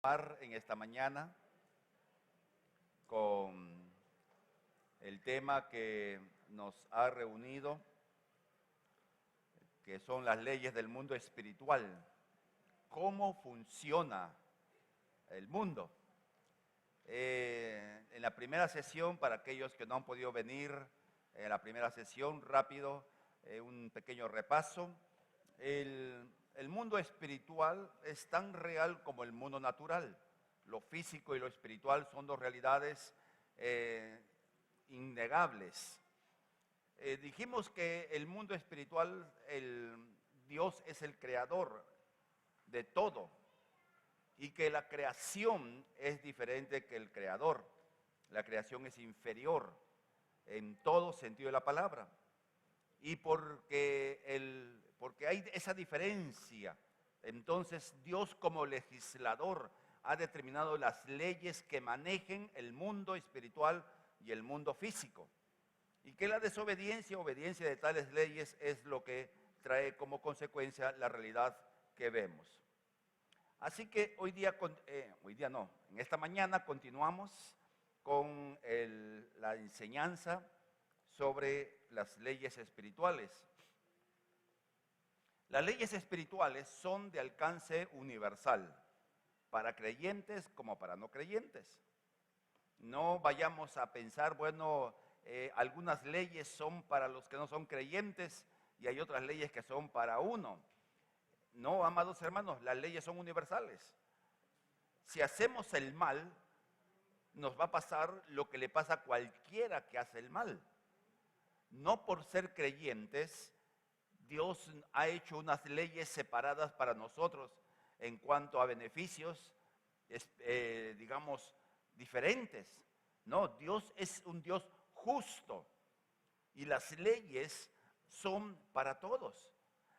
En esta mañana con el tema que nos ha reunido, que son las leyes del mundo espiritual. ¿Cómo funciona el mundo? En la primera sesión, para aquellos que no han podido venir, en la primera sesión, rápido, un pequeño repaso. El mundo espiritual es tan real como el mundo natural. Lo físico y lo espiritual son dos realidades innegables. Dijimos que el mundo espiritual, Dios es el creador de todo y que la creación es diferente que el creador. La creación es inferior en todo sentido de la palabra. Y porque hay esa diferencia, entonces Dios como legislador ha determinado las leyes que manejen el mundo espiritual y el mundo físico. Y que la desobediencia, obediencia de tales leyes es lo que trae como consecuencia la realidad que vemos. Así que en esta mañana continuamos con la enseñanza sobre las leyes espirituales. Las leyes espirituales son de alcance universal, para creyentes como para no creyentes. No vayamos a pensar, algunas leyes son para los que no son creyentes y hay otras leyes que son para uno. No, amados hermanos, las leyes son universales. Si hacemos el mal, nos va a pasar lo que le pasa a cualquiera que hace el mal. No por ser creyentes, Dios ha hecho unas leyes separadas para nosotros en cuanto a beneficios, diferentes. No, Dios es un Dios justo y las leyes son para todos.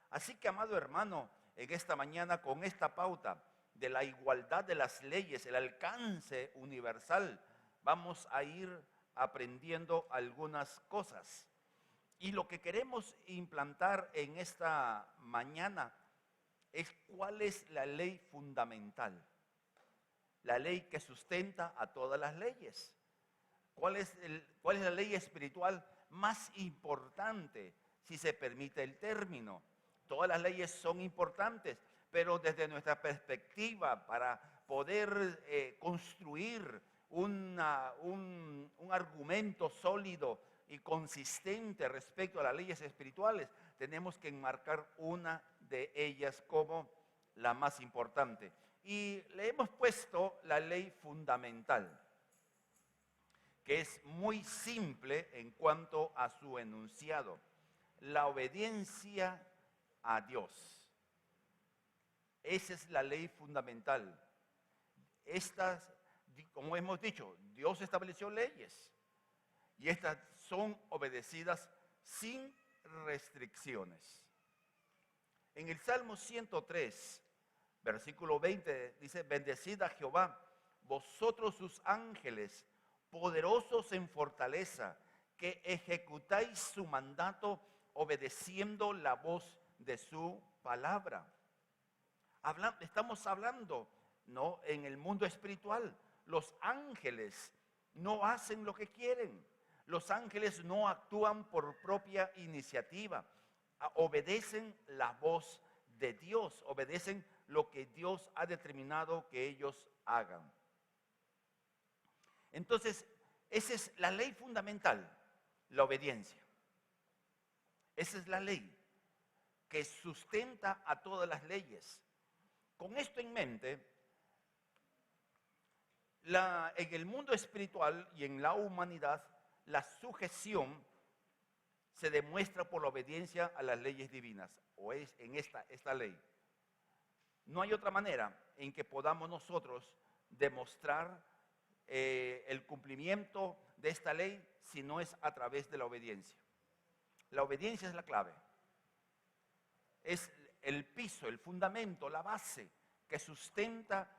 Así que, amado hermano, en esta mañana con esta pauta de la igualdad de las leyes, el alcance universal, vamos a ir aprendiendo algunas cosas. Y lo que queremos implantar en esta mañana es cuál es la ley fundamental, la ley que sustenta a todas las leyes. ¿Cuál es la ley espiritual más importante, si se permite el término? Todas las leyes son importantes, pero desde nuestra perspectiva, para poder construir un argumento sólido y consistente respecto a las leyes espirituales, tenemos que enmarcar una de ellas como la más importante. Y le hemos puesto la ley fundamental, que es muy simple en cuanto a su enunciado: la obediencia a Dios. Esa es la ley fundamental. Estas, como hemos dicho, Dios estableció leyes y estas son obedecidas sin restricciones. En el Salmo 103, versículo 20, dice: bendecid a Jehová, vosotros sus ángeles, poderosos en fortaleza, que ejecutáis su mandato obedeciendo la voz de su palabra. Estamos hablando, ¿no?, en el mundo espiritual. Los ángeles no hacen lo que quieren. Los ángeles no actúan por propia iniciativa. Obedecen la voz de Dios, obedecen lo que Dios ha determinado que ellos hagan. Entonces, esa es la ley fundamental, la obediencia. Esa es la ley que sustenta a todas las leyes. Con esto en mente, en el mundo espiritual y en la humanidad, la sujeción se demuestra por la obediencia a las leyes divinas, o es en esta ley. No hay otra manera en que podamos nosotros demostrar el cumplimiento de esta ley si no es a través de la obediencia. La obediencia es la clave. Es el piso, el fundamento, la base que sustenta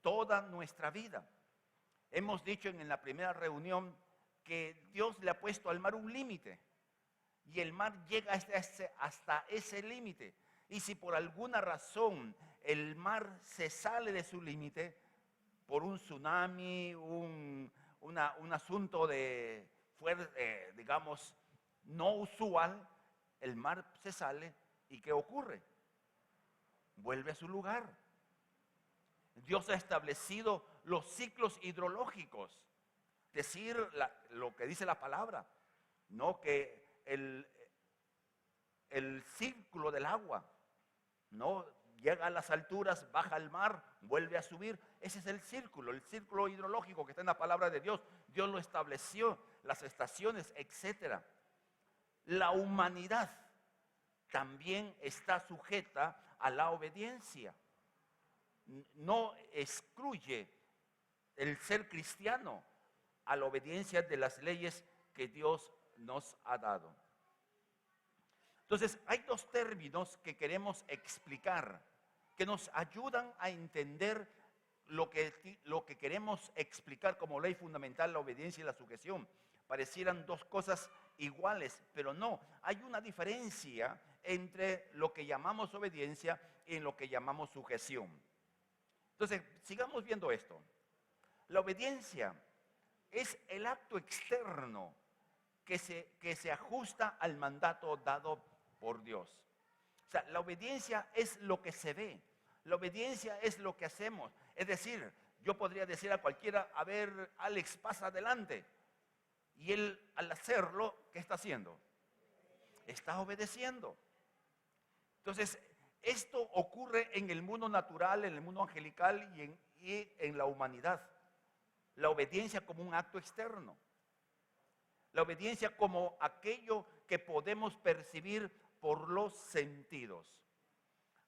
toda nuestra vida. Hemos dicho en la primera reunión que Dios le ha puesto al mar un límite y el mar llega hasta ese límite. Y si por alguna razón el mar se sale de su límite, por un tsunami, un asunto de, digamos, no usual, el mar se sale y ¿qué ocurre? Vuelve a su lugar. Dios ha establecido los ciclos hidrológicos, decir lo que dice la palabra, no que el círculo del agua, no llega a las alturas, baja al mar, vuelve a subir. Ese es el círculo hidrológico que está en la palabra de Dios. Dios lo estableció, las estaciones, etc. La humanidad también está sujeta a la obediencia. No excluye el ser cristiano a la obediencia de las leyes que Dios nos ha dado. Entonces, hay dos términos que queremos explicar, que nos ayudan a entender lo que queremos explicar como ley fundamental, la obediencia y la sujeción. Parecieran dos cosas iguales, pero no. Hay una diferencia entre lo que llamamos obediencia y lo que llamamos sujeción. Entonces, sigamos viendo esto. La obediencia es el acto externo que se ajusta al mandato dado por Dios. O sea, la obediencia es lo que se ve. La obediencia es lo que hacemos. Es decir, yo podría decir a cualquiera, a ver, Alex, pasa adelante. Y él, al hacerlo, ¿qué está haciendo? Está obedeciendo. Entonces, esto ocurre en el mundo natural, en el mundo angelical y en la humanidad. La obediencia como un acto externo. La obediencia como aquello que podemos percibir por los sentidos.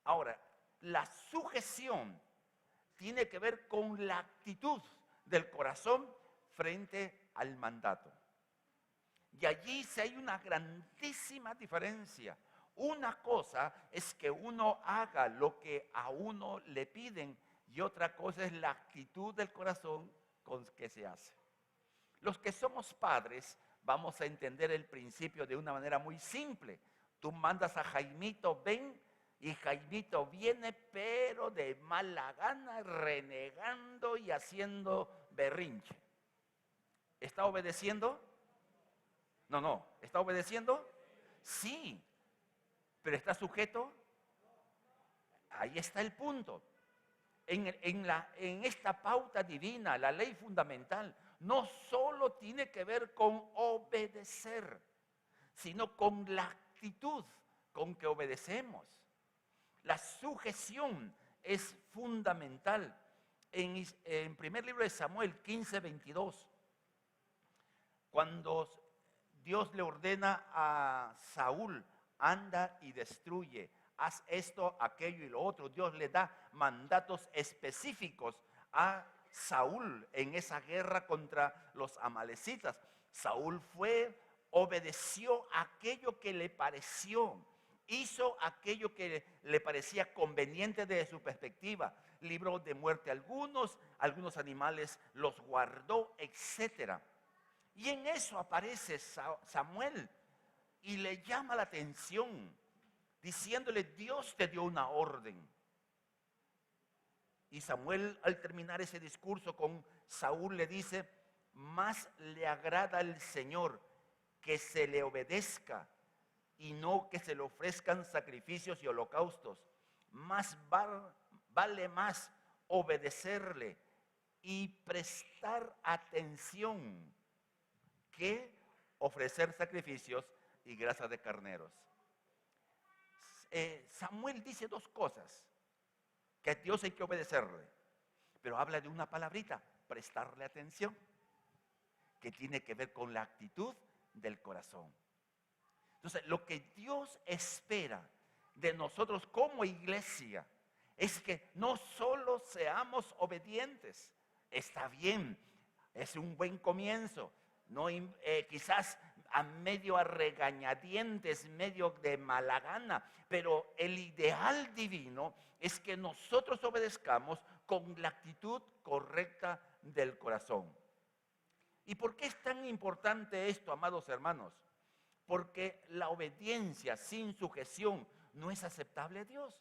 Ahora, la sujeción tiene que ver con la actitud del corazón frente al mandato. Y allí sí hay una grandísima diferencia. Una cosa es que uno haga lo que a uno le piden y otra cosa es la actitud del corazón con que se hace. Los que somos padres vamos a entender el principio de una manera muy simple. Tú mandas a Jaimito, ven, y Jaimito viene, pero de mala gana, renegando y haciendo berrinche. ¿Está obedeciendo? No. ¿Está obedeciendo? Sí. ¿Pero está sujeto? Ahí está el punto. En esta pauta divina, la ley fundamental, no solo tiene que ver con obedecer, sino con la actitud con que obedecemos. La sujeción es fundamental. En primer libro de Samuel 15:22, cuando Dios le ordena a Saúl, anda y destruye, haz esto, aquello y lo otro. Dios le da mandatos específicos a Saúl en esa guerra contra los amalecitas. Saúl obedeció aquello que le pareció, hizo aquello que le parecía conveniente desde su perspectiva. Libró de muerte a algunos animales los guardó, etc. Y en eso aparece Samuel y le llama la atención, diciéndole, Dios te dio una orden. Y Samuel, al terminar ese discurso con Saúl, le dice, más le agrada al Señor que se le obedezca y no que se le ofrezcan sacrificios y holocaustos. Vale más obedecerle y prestar atención que ofrecer sacrificios y grasa de carneros. Samuel dice dos cosas, que a Dios hay que obedecerle, pero habla de una palabrita, prestarle atención, que tiene que ver con la actitud del corazón. Entonces, lo que Dios espera de nosotros como iglesia es que no solo seamos obedientes, está bien, es un buen comienzo, no, quizás a medio a regañadientes, medio de mala gana, pero el ideal divino es que nosotros obedezcamos con la actitud correcta del corazón. ¿Y por qué es tan importante esto, amados hermanos? Porque la obediencia sin sujeción no es aceptable a Dios.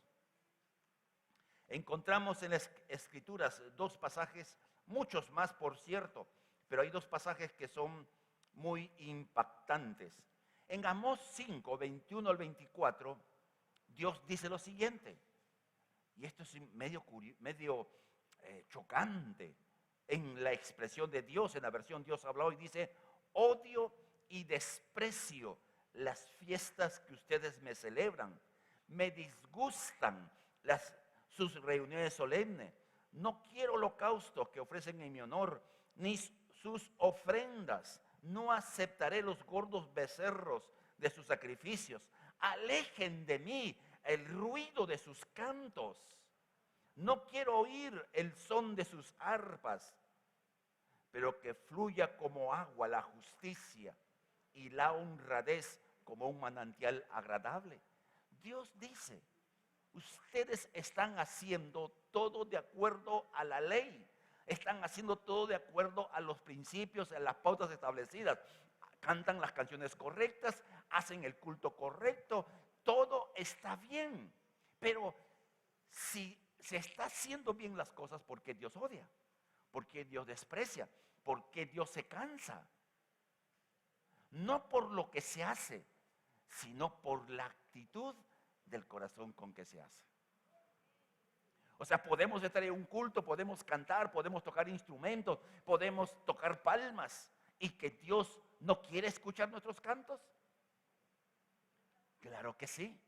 Encontramos en las Escrituras dos pasajes, muchos más por cierto, pero hay dos pasajes que son muy impactantes. En Amós 5, 21 al 24, Dios dice lo siguiente, y esto es medio chocante en la expresión de Dios, en la versión Dios habló y dice, odio y desprecio las fiestas que ustedes me celebran, me disgustan sus reuniones solemnes, no quiero holocaustos que ofrecen en mi honor, ni sus ofrendas, no aceptaré los gordos becerros de sus sacrificios, alejen de mí el ruido de sus cantos. No quiero oír el son de sus arpas, pero que fluya como agua la justicia y la honradez como un manantial agradable. Dios dice, ustedes están haciendo todo de acuerdo a la ley, están haciendo todo de acuerdo a los principios, a las pautas establecidas, cantan las canciones correctas, hacen el culto correcto, todo está bien, pero si se está haciendo bien las cosas, ¿por qué Dios odia? ¿Por qué Dios desprecia? ¿Por qué Dios se cansa? No por lo que se hace, sino por la actitud del corazón con que se hace. O sea, podemos estar en un culto, podemos cantar, podemos tocar instrumentos, podemos tocar palmas, y que Dios no quiere escuchar nuestros cantos. Claro que sí.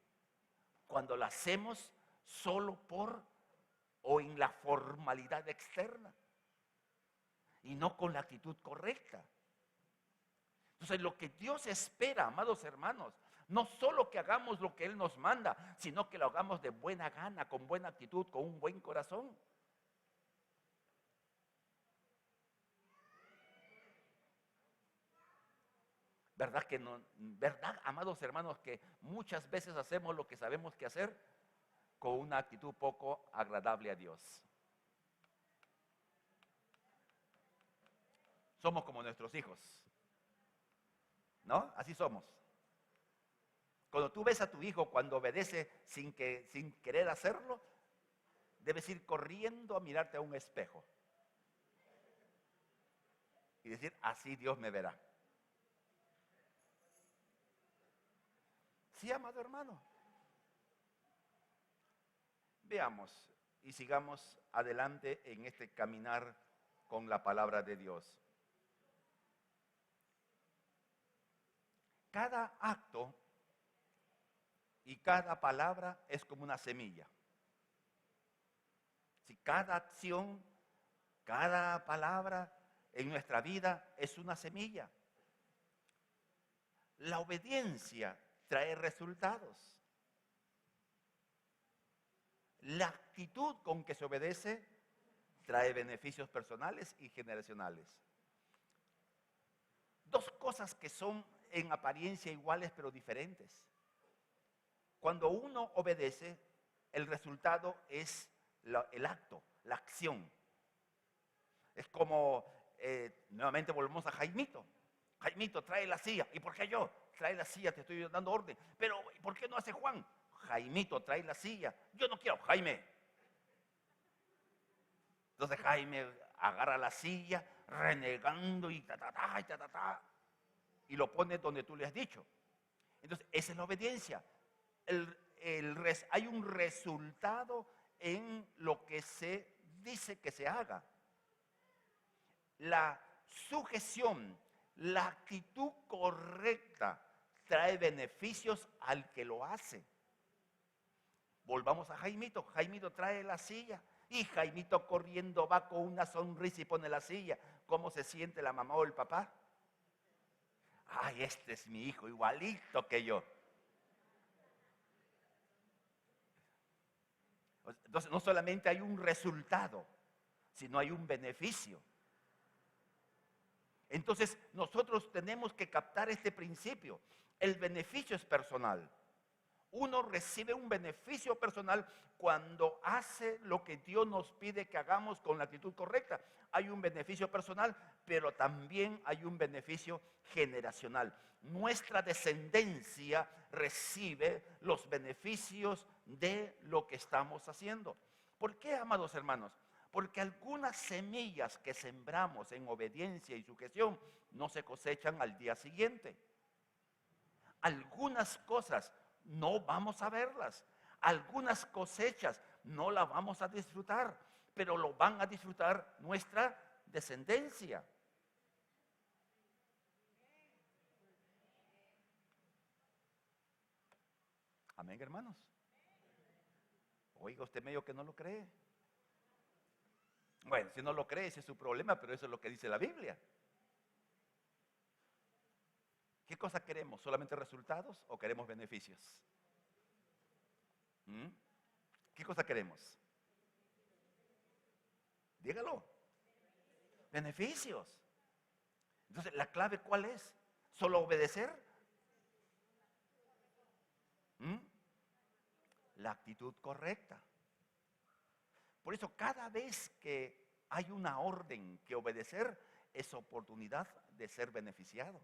Cuando lo hacemos solo por o en la formalidad externa y no con la actitud correcta. Entonces, lo que Dios espera, amados hermanos, no solo que hagamos lo que Él nos manda, sino que lo hagamos de buena gana, con buena actitud, con un buen corazón. ¿Verdad que no? ¿Verdad, amados hermanos, que muchas veces hacemos lo que sabemos que hacer con una actitud poco agradable a Dios? Somos como nuestros hijos, ¿no? Así somos. Cuando tú ves a tu hijo cuando obedece sin querer hacerlo, debes ir corriendo a mirarte a un espejo y decir, así Dios me verá. Sí, amado hermano. Veamos y sigamos adelante en este caminar con la palabra de Dios. Cada acto y cada palabra es como una semilla. Si cada acción, cada palabra en nuestra vida es una semilla. La obediencia trae resultados. La actitud con que se obedece trae beneficios personales y generacionales. Dos cosas que son en apariencia iguales pero diferentes. Cuando uno obedece, el resultado es el acto, la acción. Es como, nuevamente volvemos a Jaimito. Jaimito, trae la silla. ¿Y por qué yo? Trae la silla, te estoy dando orden. Pero, ¿por qué no hace Juan? Jaimito, trae la silla. Yo no quiero, Jaime. Entonces Jaime agarra la silla, renegando y y lo pone donde tú le has dicho. Entonces, esa es la obediencia. Hay un resultado en lo que se dice que se haga. La sujeción, la actitud correcta trae beneficios al que lo hace. Volvamos a Jaimito. Jaimito trae la silla y Jaimito corriendo va con una sonrisa y pone la silla. ¿Cómo se siente la mamá o el papá? Ay, este es mi hijo, igualito que yo. Entonces, no solamente hay un resultado, sino hay un beneficio. Entonces, nosotros tenemos que captar este principio. El beneficio es personal. Uno recibe un beneficio personal cuando hace lo que Dios nos pide que hagamos con la actitud correcta. Hay un beneficio personal, pero también hay un beneficio generacional. Nuestra descendencia recibe los beneficios de lo que estamos haciendo. ¿Por qué, amados hermanos? Porque algunas semillas que sembramos en obediencia y sujeción no se cosechan al día siguiente. Algunas cosas no vamos a verlas. Algunas cosechas no las vamos a disfrutar, pero lo van a disfrutar nuestra descendencia. Amén, hermanos. Oiga, usted medio que no lo cree. Bueno, si no lo cree, ese es su problema, pero eso es lo que dice la Biblia. ¿Qué cosa queremos? ¿Solamente resultados o queremos beneficios? ¿Mm? ¿Qué cosa queremos? Dígalo. Beneficios. Entonces, ¿la clave cuál es? ¿Solo obedecer? ¿Mm? La actitud correcta. Por eso, cada vez que hay una orden que obedecer, es oportunidad de ser beneficiado.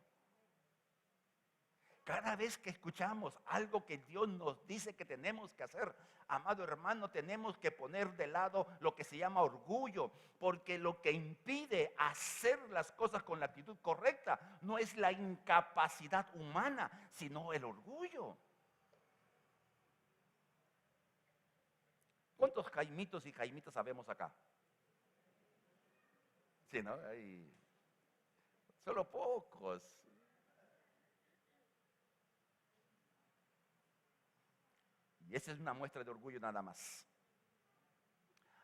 Cada vez que escuchamos algo que Dios nos dice que tenemos que hacer, amado hermano, tenemos que poner de lado lo que se llama orgullo, porque lo que impide hacer las cosas con la actitud correcta no es la incapacidad humana, sino el orgullo. ¿Cuántos Jaimitos y Jaimitas sabemos acá? Sí, ¿no? Hay solo pocos. Y esa es una muestra de orgullo nada más.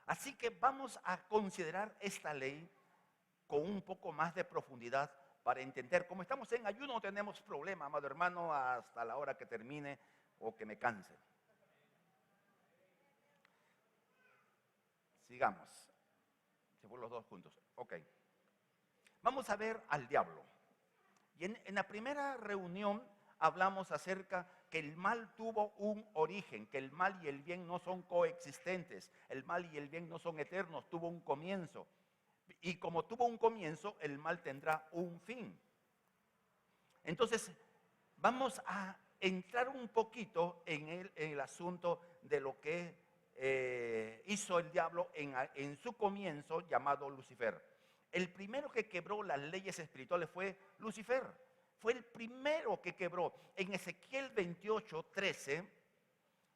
Así que vamos a considerar esta ley con un poco más de profundidad para entender. Como estamos en ayuno, no tenemos problema, amado hermano, hasta la hora que termine o que me canse. Sigamos. Se fueron los dos juntos. Ok. Vamos a ver al diablo. Y en la primera reunión hablamos acerca que el mal tuvo un origen, que el mal y el bien no son coexistentes, el mal y el bien no son eternos, tuvo un comienzo. Y como tuvo un comienzo, el mal tendrá un fin. Entonces, vamos a entrar un poquito en el asunto de lo que hizo el diablo en su comienzo, llamado Lucifer. El primero que quebró las leyes espirituales fue Lucifer. Fue el primero que quebró. En Ezequiel 28:13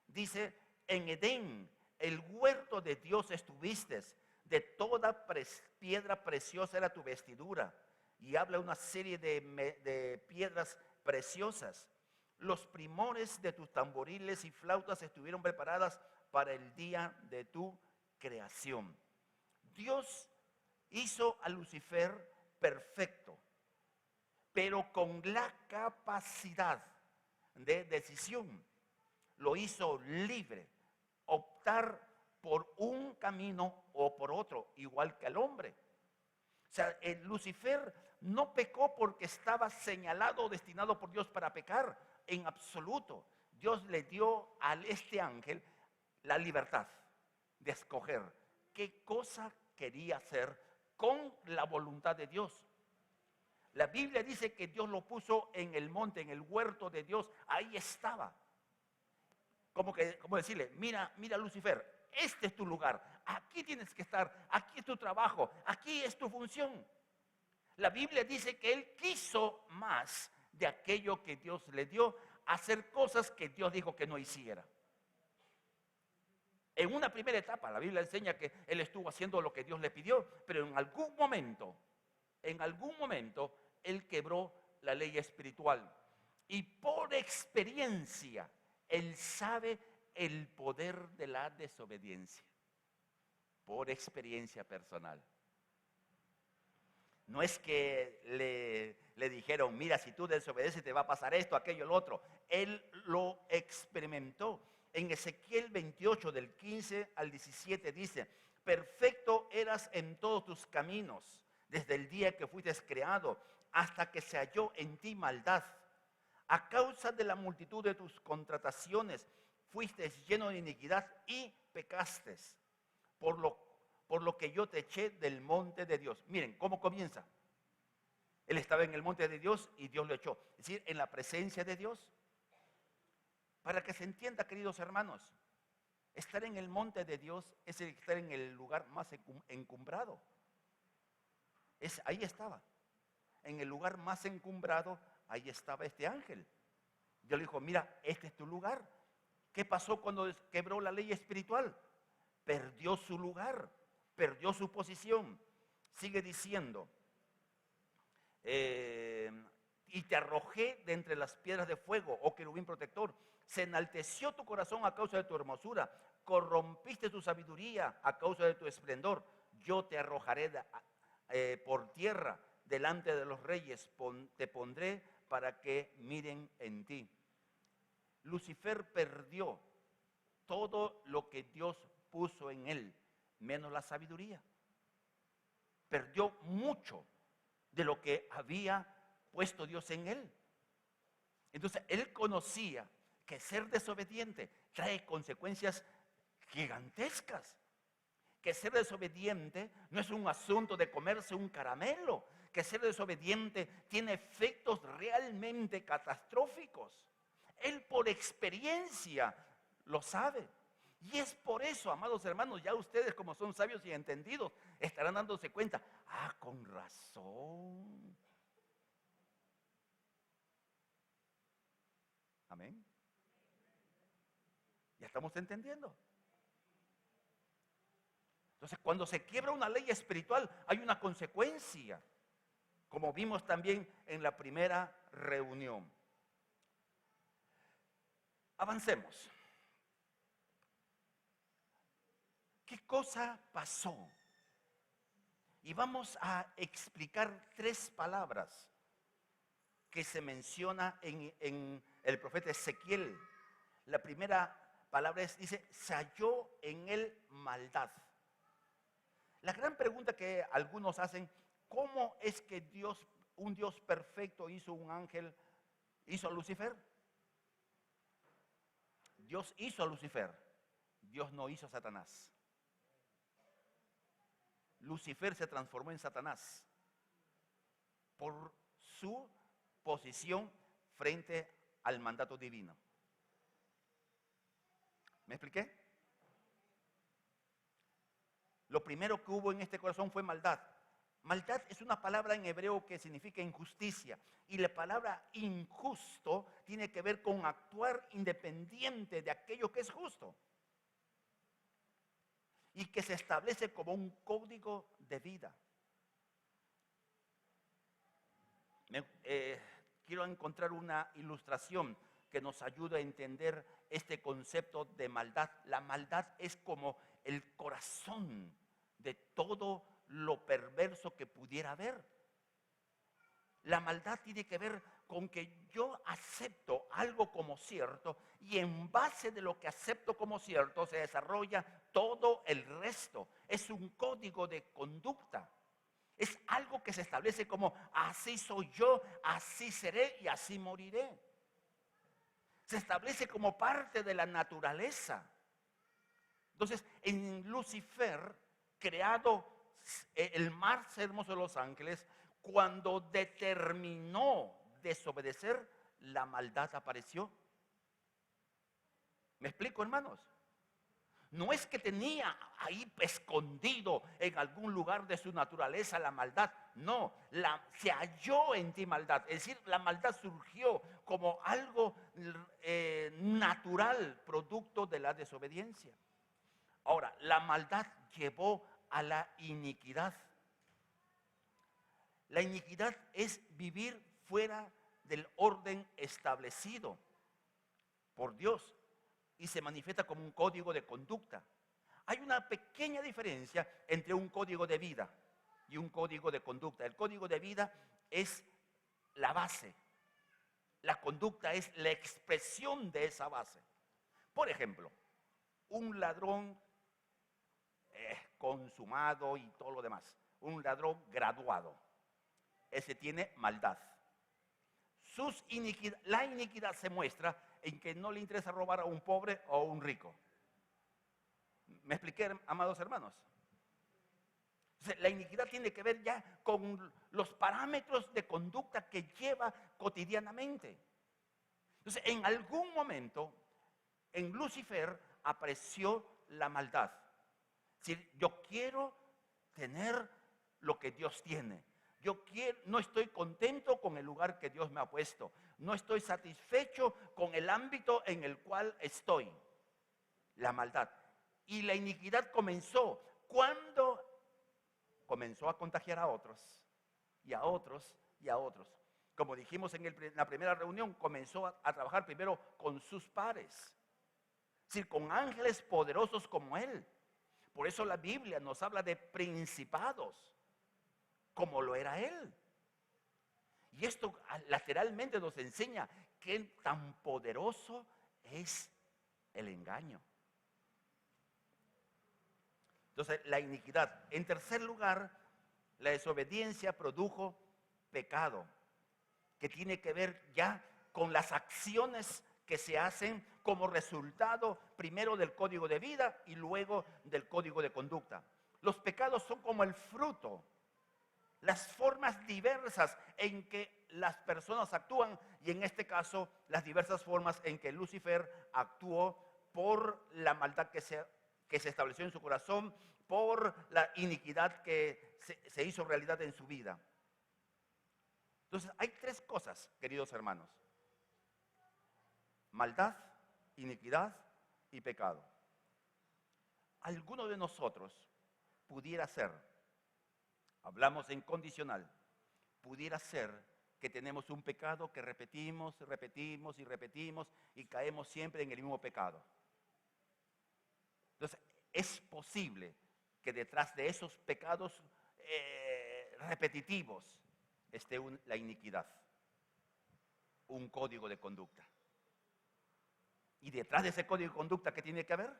dice: en Edén, el huerto de Dios estuviste, de toda piedra preciosa era tu vestidura. Y habla una serie de piedras preciosas. Los primores de tus tamboriles y flautas estuvieron preparadas para el día de tu creación. Dios hizo a Lucifer perfecto, pero con la capacidad de decisión. Lo hizo libre, optar por un camino o por otro, igual que al hombre. O sea, Lucifer no pecó porque estaba señalado o destinado por Dios para pecar, en absoluto. Dios le dio a este ángel la libertad de escoger qué cosa quería hacer con la voluntad de Dios. La Biblia dice que Dios lo puso en el monte, en el huerto de Dios. Ahí estaba. Como decirle: mira Lucifer, este es tu lugar. Aquí tienes que estar. Aquí es tu trabajo. Aquí es tu función. La Biblia dice que él quiso más de aquello que Dios le dio, hacer cosas que Dios dijo que no hiciera. En una primera etapa, la Biblia enseña que él estuvo haciendo lo que Dios le pidió, pero en algún momento, él quebró la ley espiritual. Y por experiencia, él sabe el poder de la desobediencia. Por experiencia personal. No es que le dijeron: mira, si tú desobedeces te va a pasar esto, aquello, lo otro. Él lo experimentó. En Ezequiel 28, del 15 al 17 dice: perfecto eras en todos tus caminos, desde el día que fuiste creado, hasta que se halló en ti maldad. A causa de la multitud de tus contrataciones, fuiste lleno de iniquidad y pecaste, por lo que yo te eché del monte de Dios. Miren cómo comienza. Él estaba en el monte de Dios y Dios lo echó. Es decir, en la presencia de Dios. Para que se entienda, queridos hermanos, Estar en el monte de Dios es estar en el lugar más encumbrado. Ahí estaba. En el lugar más encumbrado, ahí estaba este ángel. Dios le dijo, mira, este es tu lugar. ¿Qué pasó cuando quebró la ley espiritual? Perdió su lugar, perdió su posición. Sigue diciendo, y te arrojé de entre las piedras de fuego, oh querubín protector. Se enalteció tu corazón a causa de tu hermosura, corrompiste tu sabiduría a causa de tu esplendor. Yo te arrojaré por tierra delante de los reyes, te pondré para que miren en ti. Lucifer perdió todo lo que Dios puso en él, menos la sabiduría. Perdió mucho de lo que había puesto Dios en él. Entonces, él conocía que ser desobediente trae consecuencias gigantescas. Que ser desobediente no es un asunto de comerse un caramelo. Que ser desobediente tiene efectos realmente catastróficos. Él por experiencia lo sabe. Y es por eso, amados hermanos, ya ustedes como son sabios y entendidos, estarán dándose cuenta, con razón. Amén. ¿Ya estamos entendiendo? Entonces, cuando se quiebra una ley espiritual, hay una consecuencia, como vimos también en la primera reunión. Avancemos. ¿Qué cosa pasó? Y vamos a explicar 3 palabras que se menciona en el profeta Ezequiel. La primera palabra dice, se halló en él maldad. La gran pregunta que algunos hacen, ¿cómo es que Dios, un Dios perfecto, hizo un ángel, hizo a Lucifer? Dios hizo a Lucifer, Dios no hizo a Satanás. Lucifer se transformó en Satanás por su posición frente al mandato divino. ¿Me expliqué? Lo primero que hubo en este corazón fue maldad. Maldad es una palabra en hebreo que significa injusticia. Y la palabra injusto tiene que ver con actuar independiente de aquello que es justo. Y que se establece como un código de vida. Quiero encontrar una ilustración que nos ayude a entender este concepto de maldad. La maldad es como el corazón de todo lo perverso que pudiera haber. La maldad tiene que ver con que yo acepto algo como cierto y en base de lo que acepto como cierto se desarrolla todo el resto. Es un código de conducta. Es algo que se establece como así soy yo, así seré y así moriré. Se establece como parte de la naturaleza. Entonces, en Lucifer, creado el más hermoso de los ángeles, cuando determinó desobedecer, la maldad apareció. ¿Me explico, hermanos? No es que tenía ahí escondido en algún lugar de su naturaleza la maldad. No, se halló en ti maldad. Es decir, la maldad surgió como algo natural, producto de la desobediencia. Ahora, la maldad llevó a la iniquidad. La iniquidad es vivir fuera del orden establecido por Dios y se manifiesta como un código de conducta. Hay una pequeña diferencia entre un código de vida y un código de conducta. El código de vida es la base. La conducta es la expresión de esa base. Por ejemplo, un ladrón consumado y todo lo demás. Un ladrón graduado. Ese tiene maldad. La iniquidad se muestra en que no le interesa robar a un pobre o a un rico. ¿Me expliqué, amados hermanos? La iniquidad tiene que ver ya con los parámetros de conducta que lleva cotidianamente. Entonces, en algún momento, en Lucifer apreció la maldad. Es decir, yo quiero tener lo que Dios tiene. No estoy contento con el lugar que Dios me ha puesto. No estoy satisfecho con el ámbito en el cual estoy. La maldad. Y la iniquidad comenzó cuando comenzó a contagiar a otros, y a otros, y a otros. Como dijimos en la primera reunión, comenzó a trabajar primero con sus pares. Es decir, con ángeles poderosos como él. Por eso la Biblia nos habla de principados, como lo era él. Y esto lateralmente nos enseña qué tan poderoso es el engaño. Entonces, la iniquidad. En tercer lugar, la desobediencia produjo pecado, que tiene que ver ya con las acciones que se hacen como resultado primero del código de vida y luego del código de conducta. Los pecados son como el fruto, las formas diversas en que las personas actúan, y en este caso las diversas formas en que Lucifer actuó por la maldad que se estableció en su corazón, por la iniquidad que se hizo realidad en su vida. Entonces hay tres cosas, queridos hermanos: maldad, iniquidad y pecado. Alguno de nosotros pudiera ser, hablamos en condicional, pudiera ser que tenemos un pecado que repetimos, repetimos y repetimos y caemos siempre en el mismo pecado. Entonces, es posible que detrás de esos pecados repetitivos esté la iniquidad, un código de conducta. Y detrás de ese código de conducta, ¿qué tiene que haber?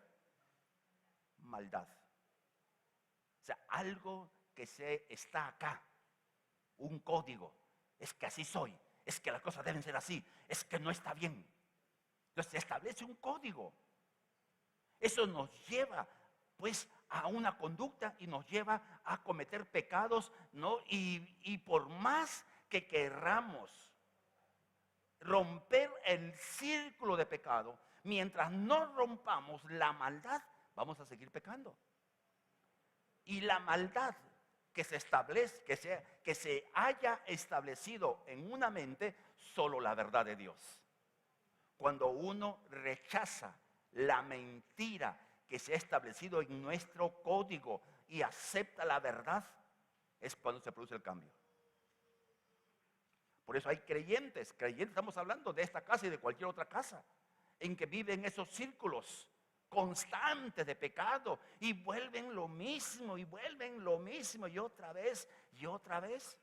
Maldad. O sea, algo que está acá, un código. Es que así soy, es que las cosas deben ser así, es que no está bien. Entonces se establece un código. Eso nos lleva, pues, a una conducta y nos lleva a cometer pecados, ¿no? Y por más que querramos romper el círculo de pecado, mientras no rompamos la maldad, vamos a seguir pecando. Y la maldad que se establece, que se haya establecido en una mente, solo la verdad de Dios. Cuando uno rechaza la mentira que se ha establecido en nuestro código y acepta la verdad, es cuando se produce el cambio. Por eso hay creyentes, estamos hablando de esta casa y de cualquier otra casa, en que viven esos círculos constantes de pecado y vuelven lo mismo y vuelven lo mismo y otra vez y otra vez.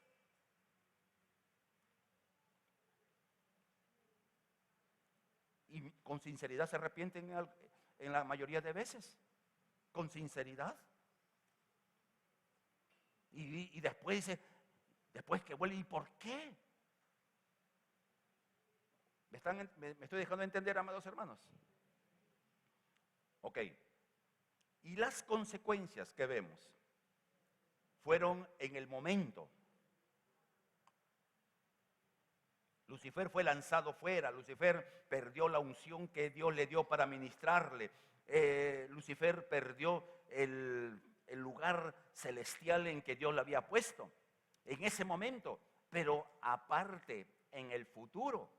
Y con sinceridad se arrepienten en la mayoría de veces, con sinceridad. Y después dice, después que vuelve, ¿y por qué? ¿Me estoy dejando entender, amados hermanos? Ok. Y las consecuencias que vemos fueron en el momento. Lucifer fue lanzado fuera, Lucifer perdió la unción que Dios le dio para ministrarle. Lucifer perdió el lugar celestial en que Dios le había puesto en ese momento. Pero aparte, en el futuro,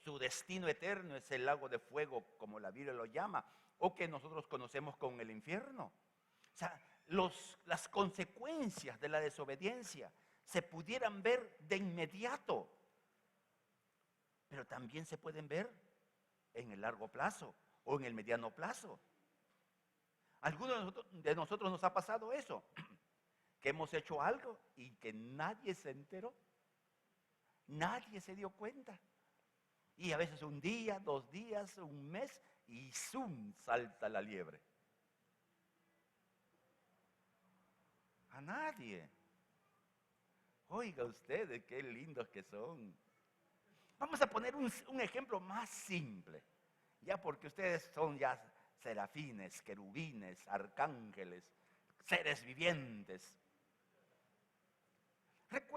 su destino eterno es el lago de fuego, como la Biblia lo llama, o que nosotros conocemos como el infierno. O sea, las consecuencias de la desobediencia se pudieran ver de inmediato, pero también se pueden ver en el largo plazo o en el mediano plazo. Algunos de nosotros nos ha pasado eso, que hemos hecho algo y que nadie se enteró, nadie se dio cuenta. Y a veces un día, 2 días, un mes y ¡zum! Salta la liebre. A nadie. Oiga ustedes, qué lindos que son. Vamos a poner un ejemplo más simple, ya porque ustedes son ya serafines, querubines, arcángeles, seres vivientes.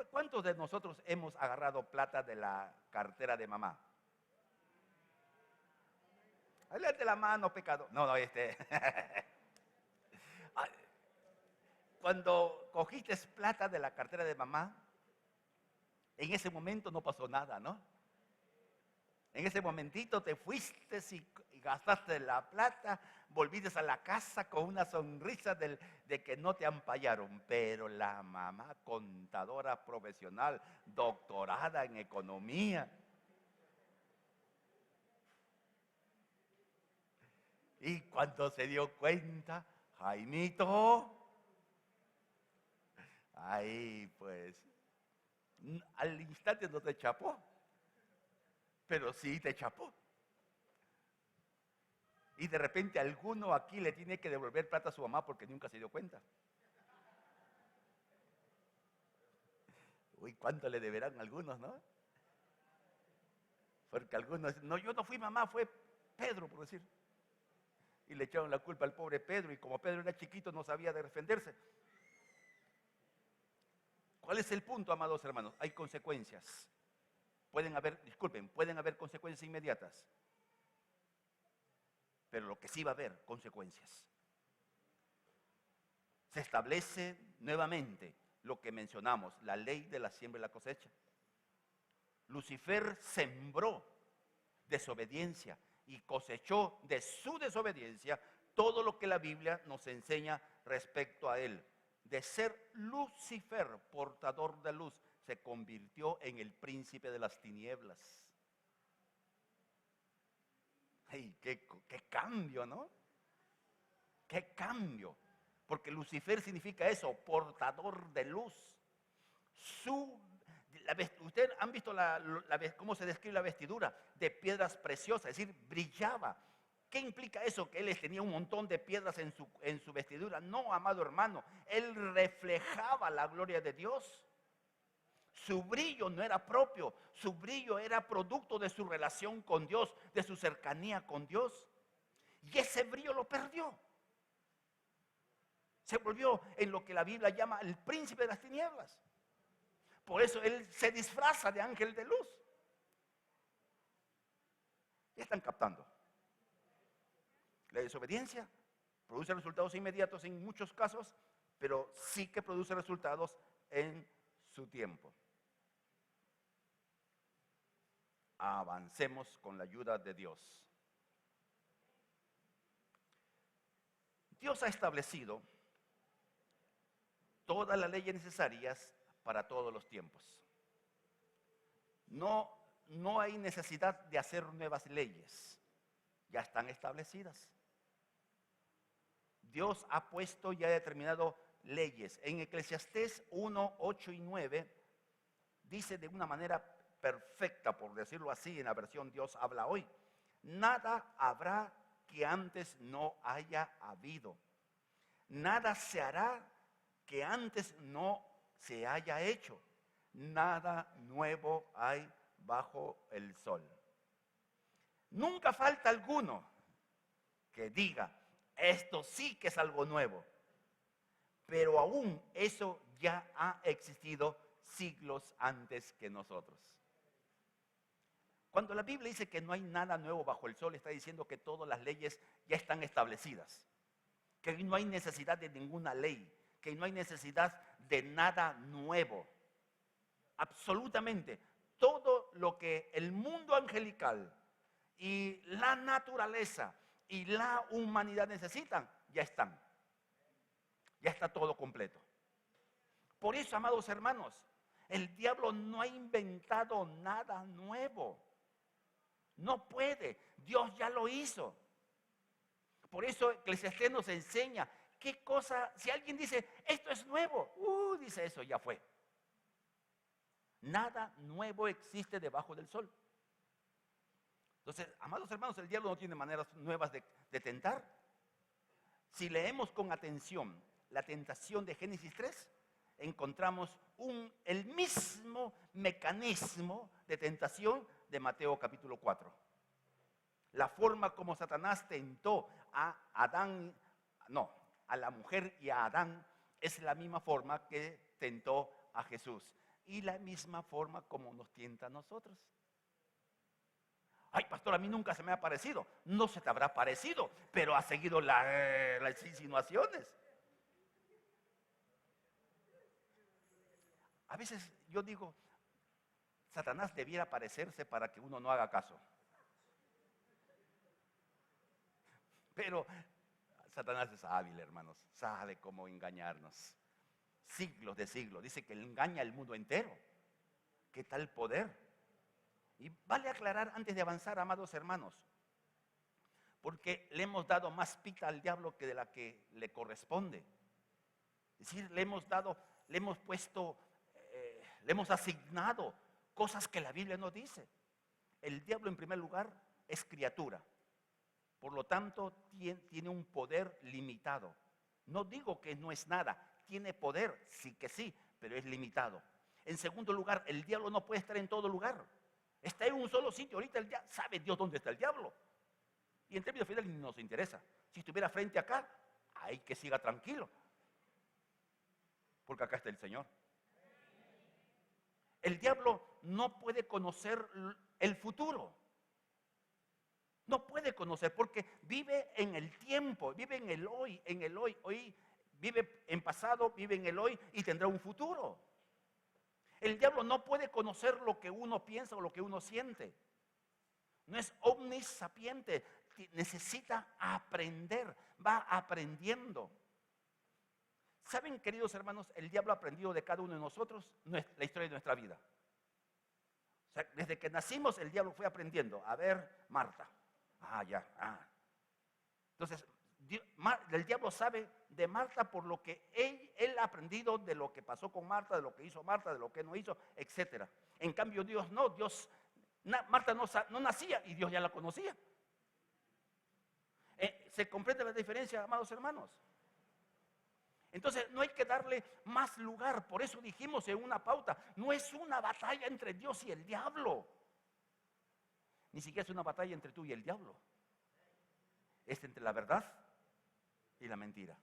¿Cuántos de nosotros hemos agarrado plata de la cartera de mamá? Levante la mano, pecado. No, Cuando cogiste plata de la cartera de mamá, en ese momento no pasó nada, ¿no? En ese momentito te fuiste y gastaste la plata, volviste a la casa con una sonrisa de que no te ampallaron. Pero la mamá, contadora profesional, doctorada en economía, y cuando se dio cuenta, Jaimito, ahí pues, al instante no te chapó, pero sí te chapó. Y de repente alguno aquí le tiene que devolver plata a su mamá porque nunca se dio cuenta. Uy, ¿cuánto le deberán algunos, no? Porque algunos dicen, no, yo no fui mamá, fue Pedro, por decir. Y le echaron la culpa al pobre Pedro, y como Pedro era chiquito no sabía de defenderse. ¿Cuál es el punto, amados hermanos? Hay consecuencias. Pueden haber consecuencias inmediatas. Pero lo que sí va a haber, consecuencias. Se establece nuevamente lo que mencionamos, la ley de la siembra y la cosecha. Lucifer sembró desobediencia y cosechó de su desobediencia todo lo que la Biblia nos enseña respecto a él. De ser Lucifer, portador de luz, se convirtió en el príncipe de las tinieblas. ¡Ay, qué cambio, ¿no? ¡Qué cambio! Porque Lucifer significa eso, portador de luz. Ustedes han visto cómo se describe la vestidura, de piedras preciosas, es decir, brillaba. ¿Qué implica eso? Que él tenía un montón de piedras en su vestidura. No, amado hermano, él reflejaba la gloria de Dios. Su brillo no era propio, su brillo era producto de su relación con Dios, de su cercanía con Dios. Y ese brillo lo perdió. Se volvió en lo que la Biblia llama el príncipe de las tinieblas. Por eso él se disfraza de ángel de luz. Ya están captando. La desobediencia produce resultados inmediatos en muchos casos, pero sí que produce resultados en su tiempo. Avancemos con la ayuda de Dios. Dios ha establecido todas las leyes necesarias para todos los tiempos. No hay necesidad de hacer nuevas leyes, ya están establecidas. Dios ha puesto y ha determinado leyes. En Eclesiastés 1, 8 y 9 dice de una manera perfecta, por decirlo así, en la versión Dios habla hoy: nada habrá que antes no haya habido, nada se hará que antes no se haya hecho, nada nuevo hay bajo el sol. Nunca falta alguno que diga, esto sí que es algo nuevo, pero aún eso ya ha existido siglos antes que nosotros. Cuando la Biblia dice que no hay nada nuevo bajo el sol, está diciendo que todas las leyes ya están establecidas, que no hay necesidad de ninguna ley, que no hay necesidad de nada nuevo. Absolutamente todo lo que el mundo angelical y la naturaleza y la humanidad necesitan, ya están. Ya está todo completo. Por eso, amados hermanos, el diablo no ha inventado nada nuevo. No puede. Dios ya lo hizo. Por eso Eclesiastés nos enseña qué cosa. Si alguien dice, esto es nuevo, dice eso, ya fue. Nada nuevo existe debajo del sol. Entonces, amados hermanos, el diablo no tiene maneras nuevas de tentar. Si leemos con atención la tentación de Génesis 3, encontramos el mismo mecanismo de tentación de Mateo capítulo 4. La forma como Satanás tentó a la mujer y a Adán, es la misma forma que tentó a Jesús. Y la misma forma como nos tienta a nosotros. Ay, pastor, a mí nunca se me ha parecido. No se te habrá parecido, pero ha seguido las insinuaciones. A veces yo digo, Satanás debiera parecerse para que uno no haga caso. Pero Satanás es hábil, hermanos. Sabe cómo engañarnos. Siglos de siglos. Dice que engaña al mundo entero. ¿Qué tal poder? Y vale aclarar antes de avanzar, amados hermanos, porque le hemos dado más pita al diablo que de la que le corresponde. Es decir, le hemos puesto, le hemos asignado cosas que la Biblia no dice. El diablo, en primer lugar, es criatura. Por lo tanto, tiene un poder limitado. No digo que no es nada, tiene poder, sí que sí, pero es limitado. En segundo lugar, el diablo no puede estar en todo lugar. Está en un solo sitio. Ahorita sabe Dios dónde está el diablo. Y en términos finales no nos interesa. Si estuviera frente acá, hay que siga tranquilo. Porque acá está el Señor. El diablo no puede conocer el futuro. No puede conocer porque vive en el tiempo, vive en el hoy, Hoy vive en pasado, vive en el hoy y tendrá un futuro. El diablo no puede conocer lo que uno piensa o lo que uno siente. No es omnisapiente, necesita aprender, va aprendiendo. ¿Saben, queridos hermanos? El diablo ha aprendido de cada uno de nosotros la historia de nuestra vida. O sea, desde que nacimos el diablo fue aprendiendo. A ver, Marta. Entonces, el diablo sabe de Marta por lo que él ha aprendido de lo que pasó con Marta, de lo que hizo Marta, de lo que no hizo, etc. En cambio, Dios no. Marta no nacía y Dios ya la conocía. ¿Se comprende la diferencia, amados hermanos? Entonces no hay que darle más lugar. Por eso dijimos en una pauta, no es una batalla entre Dios y el diablo. Ni siquiera es una batalla entre tú y el diablo. Es entre la verdad y la mentira.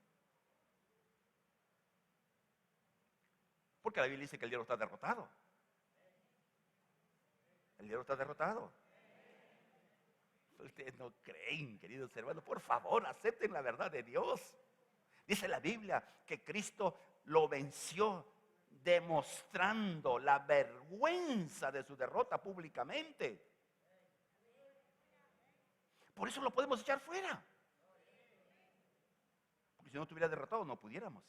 Porque la Biblia dice que el diablo está derrotado. El diablo está derrotado. Ustedes no creen, queridos hermanos. Por favor, acepten la verdad de Dios. Dice la Biblia que Cristo lo venció demostrando la vergüenza de su derrota públicamente. Por eso lo podemos echar fuera. Porque si no estuviera derrotado no pudiéramos.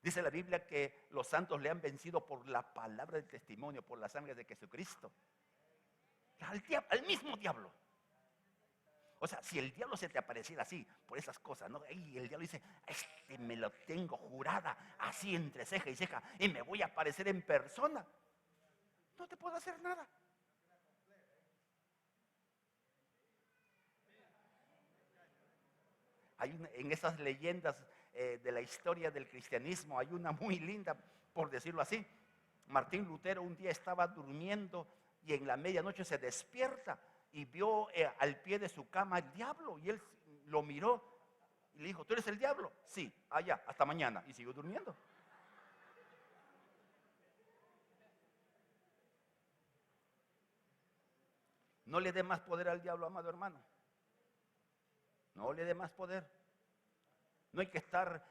Dice la Biblia que los santos le han vencido por la palabra del testimonio, por la sangre de Jesucristo. Al mismo diablo. O sea, si el diablo se te apareciera así, por esas cosas, ¿no? Y el diablo dice, me lo tengo jurada, así entre ceja y ceja, y me voy a aparecer en persona. No te puedo hacer nada. En esas leyendas de la historia del cristianismo, hay una muy linda, por decirlo así. Martín Lutero un día estaba durmiendo y en la medianoche se despierta y vio al pie de su cama el diablo, y él lo miró y le dijo, ¿tú eres el diablo? Sí, allá, hasta mañana. Y siguió durmiendo. No le dé más poder al diablo, amado hermano. No le dé más poder. No hay que estar,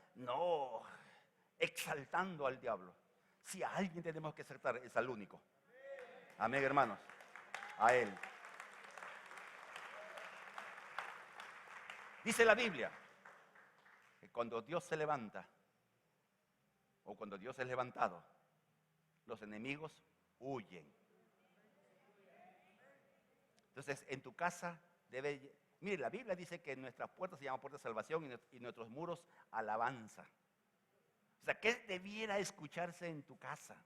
exaltando al diablo. Si a alguien tenemos que exaltar, es al único. Amén, hermanos. A él. Dice la Biblia que cuando Dios se levanta, o cuando Dios es levantado, los enemigos huyen. Entonces, en tu casa mire, la Biblia dice que nuestras puertas se llaman puertas de salvación y nuestros muros alabanza. O sea, ¿qué debiera escucharse en tu casa?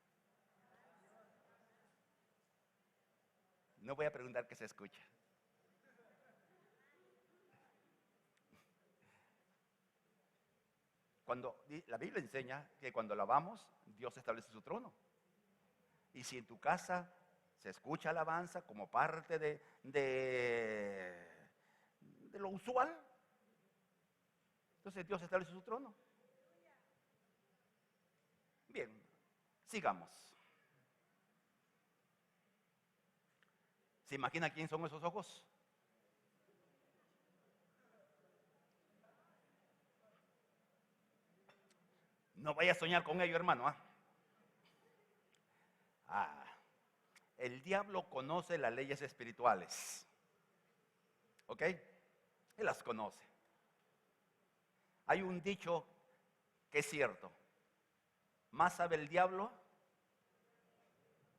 No voy a preguntar qué se escucha. La Biblia enseña que cuando alabamos, Dios establece su trono. Y si en tu casa se escucha alabanza como parte de lo usual, entonces Dios establece su trono. Bien, sigamos. ¿Se imagina quién son esos ojos? No vaya a soñar con ello, hermano. El diablo conoce las leyes espirituales. ¿Ok? Él las conoce. Hay un dicho que es cierto. Más sabe el diablo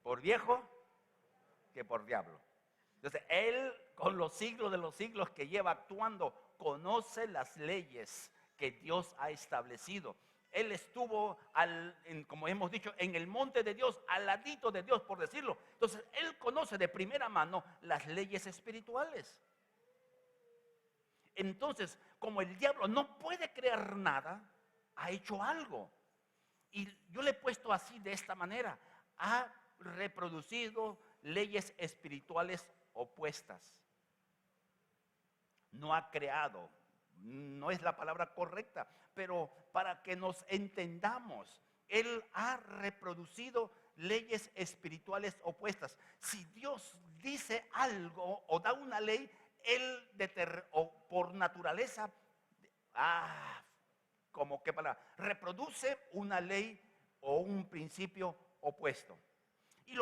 por viejo que por diablo. Entonces, él con los siglos de los siglos que lleva actuando, conoce las leyes que Dios ha establecido. Él estuvo, como hemos dicho, en el monte de Dios, al ladito de Dios, por decirlo. Entonces, él conoce de primera mano las leyes espirituales. Entonces, como el diablo no puede crear nada, ha hecho algo. Y yo le he puesto así, de esta manera. Ha reproducido leyes espirituales opuestas. No ha creado, no es la palabra correcta, pero para que nos entendamos, él ha reproducido leyes espirituales opuestas. Si Dios dice algo o da una ley, él por naturaleza, como que reproduce una ley o un principio opuesto. Y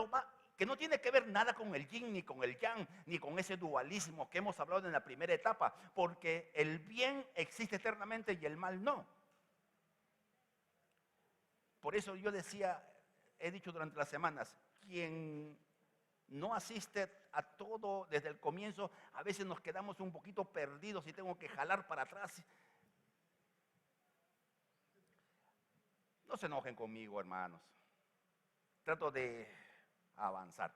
que no tiene que ver nada con el yin, ni con el yang, ni con ese dualismo que hemos hablado en la primera etapa, porque el bien existe eternamente y el mal no. Por eso yo he dicho durante las semanas, quien no asiste a todo desde el comienzo, a veces nos quedamos un poquito perdidos y tengo que jalar para atrás. No se enojen conmigo, hermanos. Trato de avanzar.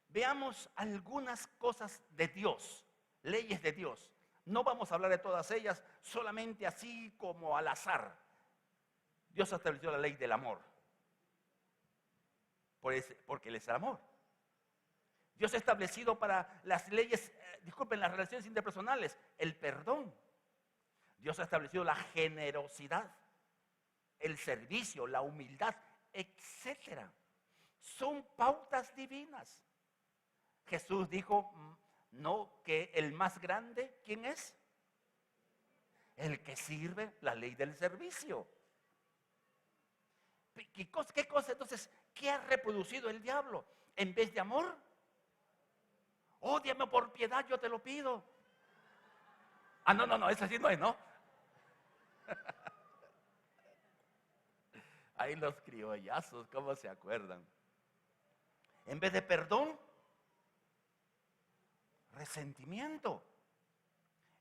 Veamos algunas cosas de Dios, leyes de Dios. No vamos a hablar de todas ellas, solamente así como al azar. Dios estableció la ley del amor, porque Él es el amor. Dios ha establecido para las leyes, las relaciones interpersonales, el perdón. Dios ha establecido la generosidad, el servicio, la humildad, etcétera. Son pautas divinas. Jesús dijo, no, que el más grande, ¿quién es? El que sirve, la ley del servicio. ¿Qué cosa entonces? ¿Qué ha reproducido el diablo? En vez de amor, ódiame por piedad, yo te lo pido. No, eso así no es, ¿no? Ahí los criollazos, ¿cómo se acuerdan? En vez de perdón, resentimiento.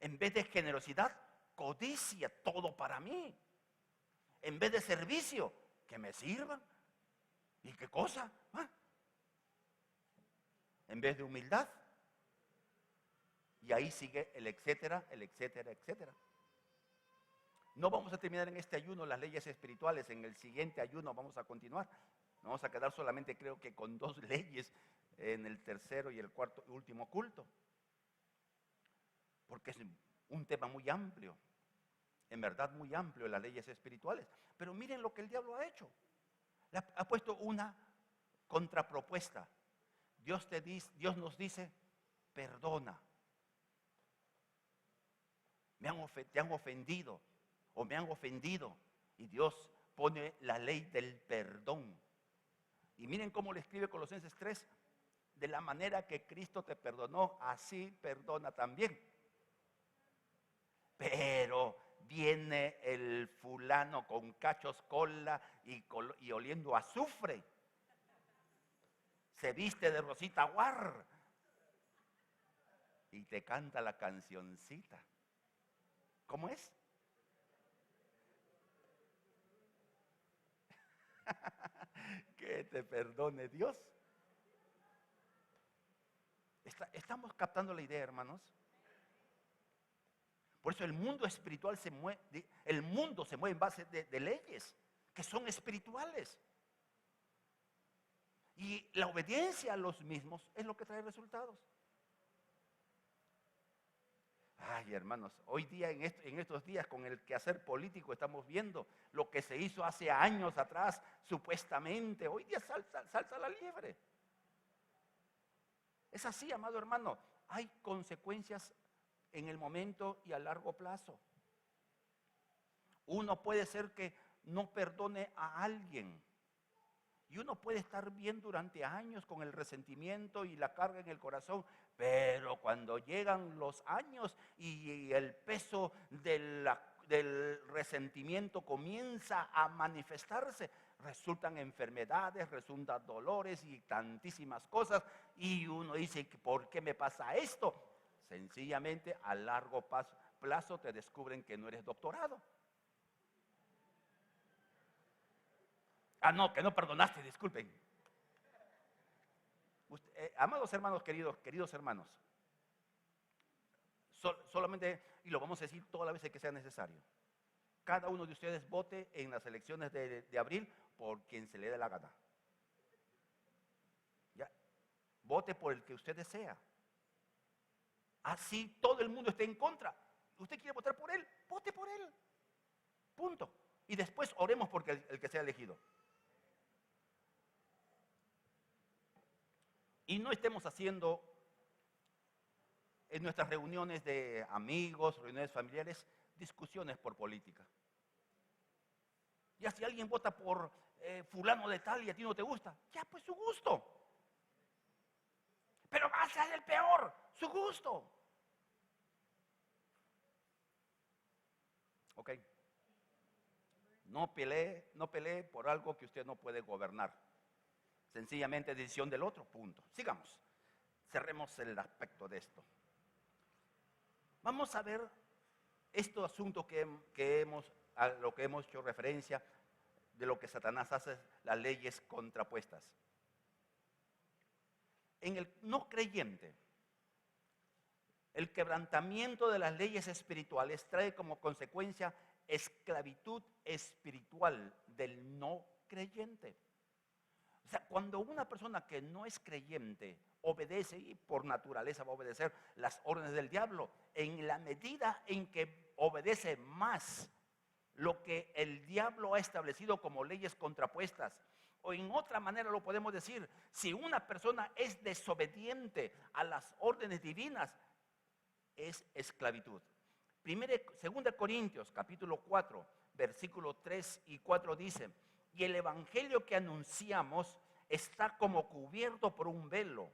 En vez de generosidad, codicia, todo para mí. En vez de servicio, que me sirvan. ¿Y qué cosa? En vez de humildad. Y ahí sigue el etcétera, el etcétera, etcétera. No vamos a terminar en este ayuno las leyes espirituales. En el siguiente ayuno vamos a continuar. Vamos a quedar solamente, creo que con 2 leyes en el tercero y el cuarto y último culto. Porque es un tema muy amplio. En verdad muy amplio, las leyes espirituales. Pero miren lo que el diablo ha hecho. Ha puesto una contrapropuesta. Dios nos dice, perdona. Te han ofendido o me han ofendido. Y Dios pone la ley del perdón. Y miren cómo le escribe Colosenses 3. De la manera que Cristo te perdonó, así perdona también. Pero viene el fulano con cachos, cola y oliendo a azufre. Se viste de Rosita Guar y te canta la cancioncita. ¿Cómo es? Que te perdone Dios. ¿Estamos captando la idea, hermanos? Por eso el mundo espiritual se mueve en base de leyes que son espirituales. Y la obediencia a los mismos es lo que trae resultados. Ay, hermanos, hoy día en estos días con el quehacer político estamos viendo lo que se hizo hace años atrás, supuestamente. Hoy día salta la liebre. Es así, amado hermano. Hay consecuencias en el momento y a largo plazo. Uno puede ser que no perdone a alguien. Y uno puede estar bien durante años con el resentimiento y la carga en el corazón, pero cuando llegan los años y el peso del resentimiento comienza a manifestarse, resultan enfermedades, resultan dolores y tantísimas cosas. Y uno dice, ¿por qué me pasa esto? Sencillamente a largo plazo te descubren que no eres doctorado. Ah, no, que no perdonaste, disculpen. Amados hermanos, queridos hermanos, solamente, y lo vamos a decir todas las veces que sea necesario, cada uno de ustedes vote en las elecciones de abril por quien se le dé la gana. ¿Ya? Vote por el que usted desea. Así todo el mundo esté en contra. ¿Usted quiere votar por él? Vote por él. Punto. Y después oremos porque el que sea elegido. Y no estemos haciendo en nuestras reuniones de amigos, reuniones familiares, discusiones por política. Ya si alguien vota por fulano de tal y a ti no te gusta, ya pues su gusto. Pero va a ser el peor, su gusto. Ok. No pelee por algo que usted no puede gobernar. Sencillamente decisión del otro, punto. Sigamos. Cerremos el aspecto de esto. Vamos a ver este asunto a lo que hemos hecho referencia, de lo que Satanás hace, las leyes contrapuestas. En el no creyente, el quebrantamiento de las leyes espirituales trae como consecuencia esclavitud espiritual del no creyente. O sea, cuando una persona que no es creyente obedece, y por naturaleza va a obedecer las órdenes del diablo, en la medida en que obedece más lo que el diablo ha establecido como leyes contrapuestas, o en otra manera lo podemos decir, si una persona es desobediente a las órdenes divinas, es esclavitud. 2 Corintios capítulo 4, versículos 3 y 4 dice: y el evangelio que anunciamos está como cubierto por un velo.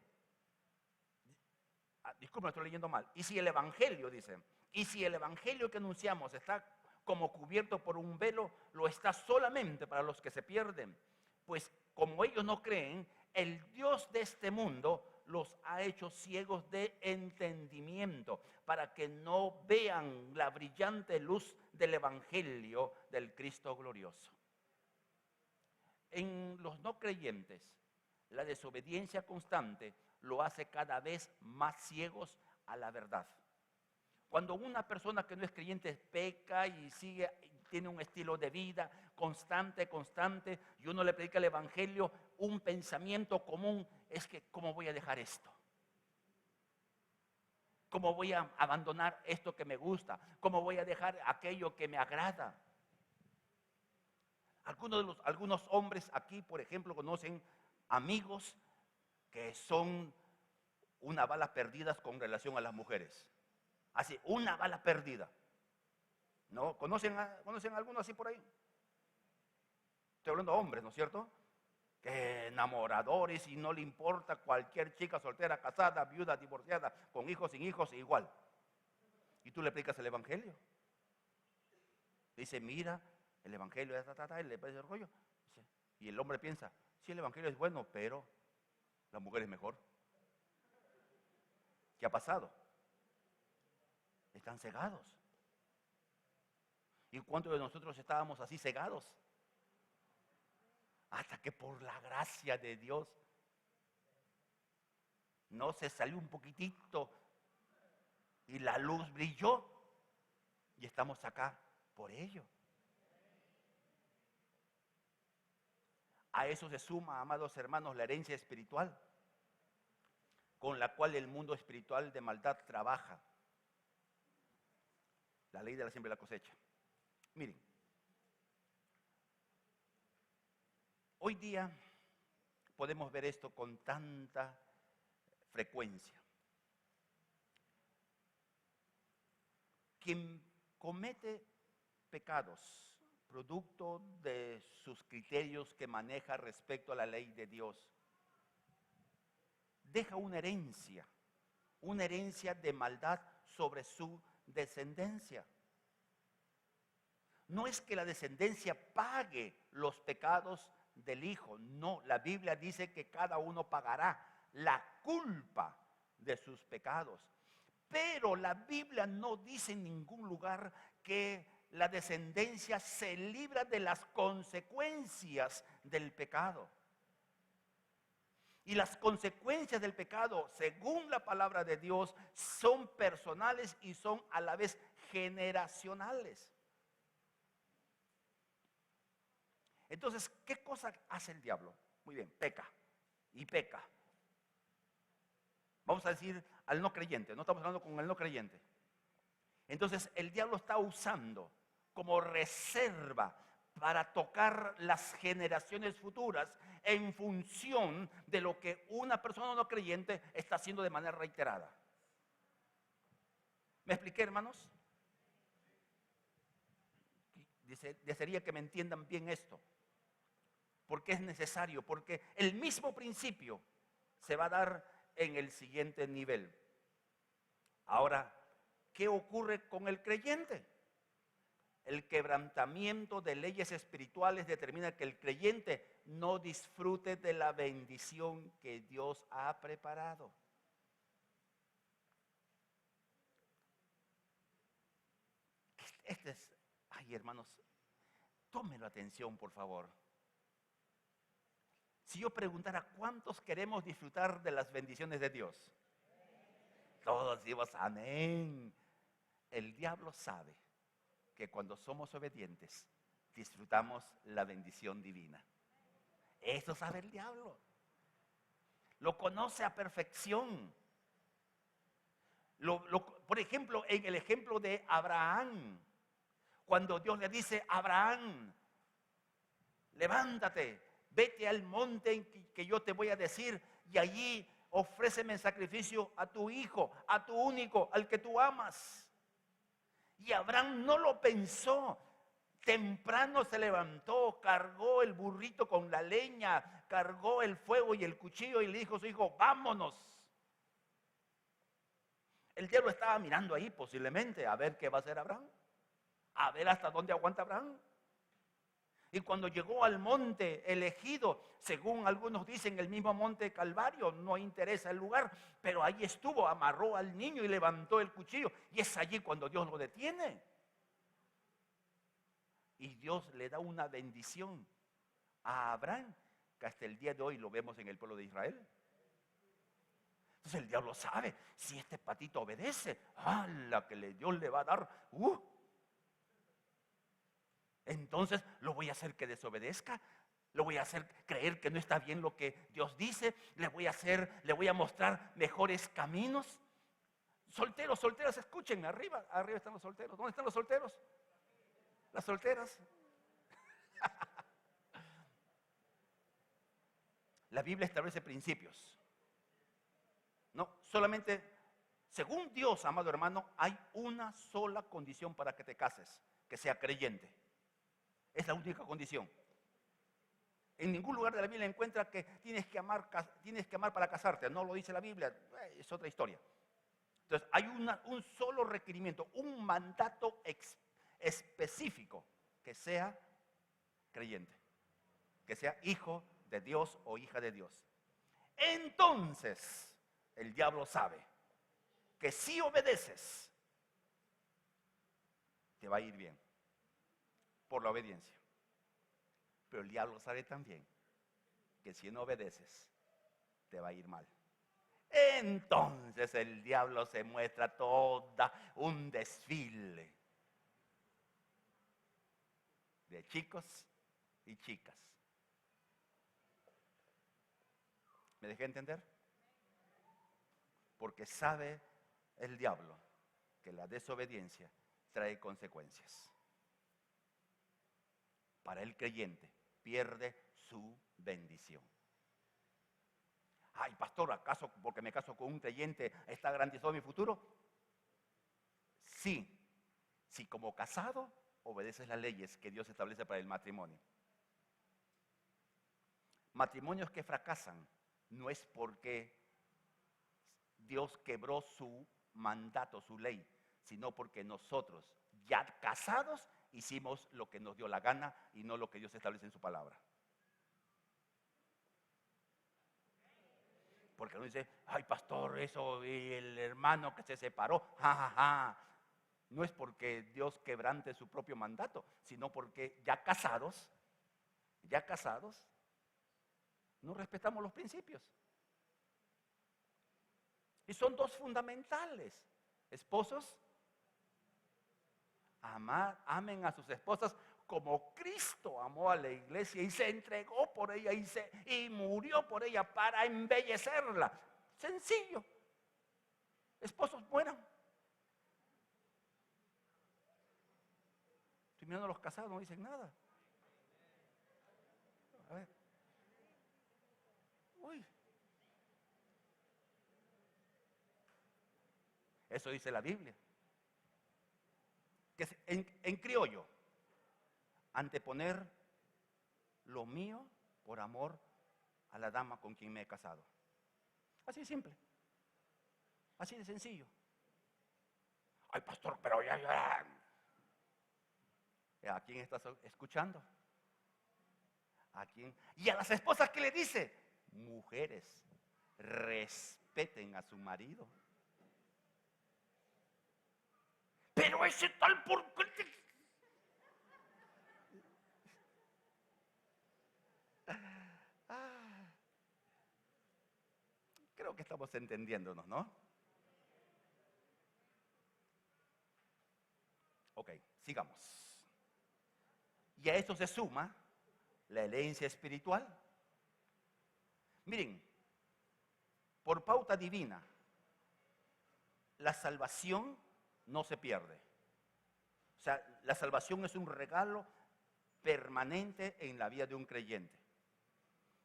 Disculpe, estoy leyendo mal. Y si el evangelio, dice, y si el evangelio que anunciamos está como cubierto por un velo, lo está solamente para los que se pierden. Pues como ellos no creen, el Dios de este mundo los ha hecho ciegos de entendimiento, para que no vean la brillante luz del evangelio del Cristo glorioso. En los no creyentes, la desobediencia constante lo hace cada vez más ciegos a la verdad. Cuando una persona que no es creyente peca y tiene un estilo de vida constante, y uno le predica el evangelio, un pensamiento común es que ¿cómo voy a dejar esto? ¿Cómo voy a abandonar esto que me gusta? ¿Cómo voy a dejar aquello que me agrada? Algunos hombres aquí, por ejemplo, conocen amigos que son una bala perdida con relación a las mujeres. Así, una bala perdida. ¿No? ¿Conocen algunos así por ahí? Estoy hablando de hombres, ¿no es cierto? Que enamoradores y no le importa cualquier chica soltera, casada, viuda, divorciada, con hijos, sin hijos, igual. Y tú le predicas el evangelio. Dice, mira, el evangelio, y le parece el rollo. Y el hombre piensa, sí, el evangelio es bueno, pero la mujer es mejor. ¿Qué ha pasado? Están cegados. ¿Y cuántos de nosotros estábamos así cegados? Hasta que por la gracia de Dios no se salió un poquitito y la luz brilló y estamos acá por ello. A eso se suma, amados hermanos, la herencia espiritual con la cual el mundo espiritual de maldad trabaja. La ley de la siembra y la cosecha. Miren, hoy día podemos ver esto con tanta frecuencia. Quien comete pecados producto de sus criterios que maneja respecto a la ley de Dios, deja una herencia de maldad sobre su descendencia. No es que la descendencia pague los pecados del hijo, no, la Biblia dice que cada uno pagará la culpa de sus pecados. Pero la Biblia no dice en ningún lugar que la descendencia se libra de las consecuencias del pecado. Y las consecuencias del pecado, según la palabra de Dios, son personales y son a la vez generacionales. Entonces, ¿qué cosa hace el diablo? Muy bien, peca y peca. Vamos a decir al no creyente, no estamos hablando con el no creyente. Entonces, el diablo está usando como reserva para tocar las generaciones futuras en función de lo que una persona no creyente está haciendo de manera reiterada. ¿Me expliqué, hermanos? Desearía que me entiendan bien esto. Porque es necesario, porque el mismo principio se va a dar en el siguiente nivel. Ahora, ¿qué ocurre con el creyente? El quebrantamiento de leyes espirituales determina que el creyente no disfrute de la bendición que Dios ha preparado. Ay, hermanos, tómenlo atención, por favor. Si yo preguntara cuántos queremos disfrutar de las bendiciones de Dios, todos decimos amén. El diablo sabe que cuando somos obedientes disfrutamos la bendición divina. Eso sabe el diablo. Lo conoce a perfección. Por ejemplo, en el ejemplo de Abraham, cuando Dios le dice, Abraham, levántate, vete al monte en que yo te voy a decir y allí ofréceme en sacrificio a tu hijo, a tu único, al que tú amas. Y Abraham no lo pensó. Temprano se levantó, cargó el burrito con la leña, cargó el fuego y el cuchillo y le dijo a su hijo, vámonos. El diablo estaba mirando ahí posiblemente a ver qué va a hacer Abraham, a ver hasta dónde aguanta Abraham. Y cuando llegó al monte elegido, según algunos dicen el mismo monte Calvario, no interesa el lugar, pero ahí estuvo, amarró al niño y levantó el cuchillo. Y es allí cuando Dios lo detiene. Y Dios le da una bendición a Abraham, que hasta el día de hoy lo vemos en el pueblo de Israel. Entonces el diablo sabe, si este patito obedece, la que Dios le va a dar, entonces lo voy a hacer que desobedezca, lo voy a hacer creer que no está bien lo que Dios dice, le voy a mostrar mejores caminos. Solteros, solteras, escuchen, arriba están los solteros. ¿Dónde están los solteros? Las solteras. La Biblia establece principios. No, solamente, según Dios, amado hermano, hay una sola condición para que te cases, que sea creyente. Es la única condición. En ningún lugar de la Biblia encuentra que tienes que amar para casarte. No lo dice la Biblia, es otra historia. Entonces, hay un solo requerimiento, un mandato específico, que sea creyente, que sea hijo de Dios o hija de Dios. Entonces, el diablo sabe que si obedeces, te va a ir bien por la obediencia. Pero el diablo sabe también que si no obedeces, te va a ir mal. Entonces el diablo se muestra toda un desfile de chicos y chicas. ¿Me dejé entender? Porque sabe el diablo que la desobediencia trae consecuencias. Para el creyente pierde su bendición. Ay, pastor, ¿acaso porque me caso con un creyente está garantizado mi futuro? Sí, si como casado obedeces las leyes que Dios establece para el matrimonio. Matrimonios que fracasan no es porque Dios quebró su mandato, su ley, sino porque nosotros, ya casados, hicimos lo que nos dio la gana y no lo que Dios establece en su palabra. Porque uno dice, ay pastor, eso, y el hermano que se separó, jajaja. No es porque Dios quebrante su propio mandato, sino porque ya casados, no respetamos los principios. Y son dos fundamentales. Esposos, amen a sus esposas como Cristo amó a la iglesia y se entregó por ella y murió por ella para embellecerla. Sencillo. Esposos, mueran. Estoy mirando a los casados, no dicen nada. A ver. Uy. Eso dice la Biblia. Que en criollo, anteponer lo mío por amor a la dama con quien me he casado. Así de simple. Así de sencillo. Ay, pastor, pero ya. ¿A quién estás escuchando? ¿A quién? Y a las esposas, ¿qué le dice? Mujeres, respeten a su marido. Pero ese tal por qué. Creo que estamos entendiéndonos, ¿no? Ok, sigamos. Y a esto se suma la herencia espiritual. Miren, por pauta divina, la salvación no se pierde. O sea, la salvación es un regalo permanente en la vida de un creyente.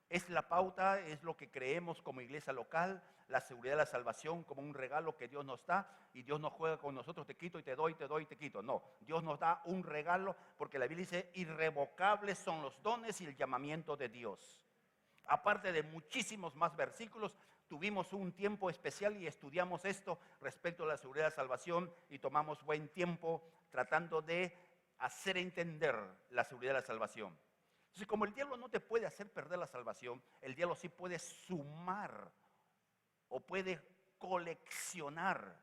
Es la pauta, es lo que creemos como iglesia local, la seguridad de la salvación como un regalo que Dios nos da y Dios no juega con nosotros, te quito y te doy, te doy y te quito. No, Dios nos da un regalo porque la Biblia dice, irrevocables son los dones y el llamamiento de Dios. Aparte de muchísimos más versículos, tuvimos un tiempo especial y estudiamos esto respecto a la seguridad de la salvación y tomamos buen tiempo tratando de hacer entender la seguridad de la salvación. Entonces, como el diablo no te puede hacer perder la salvación, el diablo sí puede sumar o puede coleccionar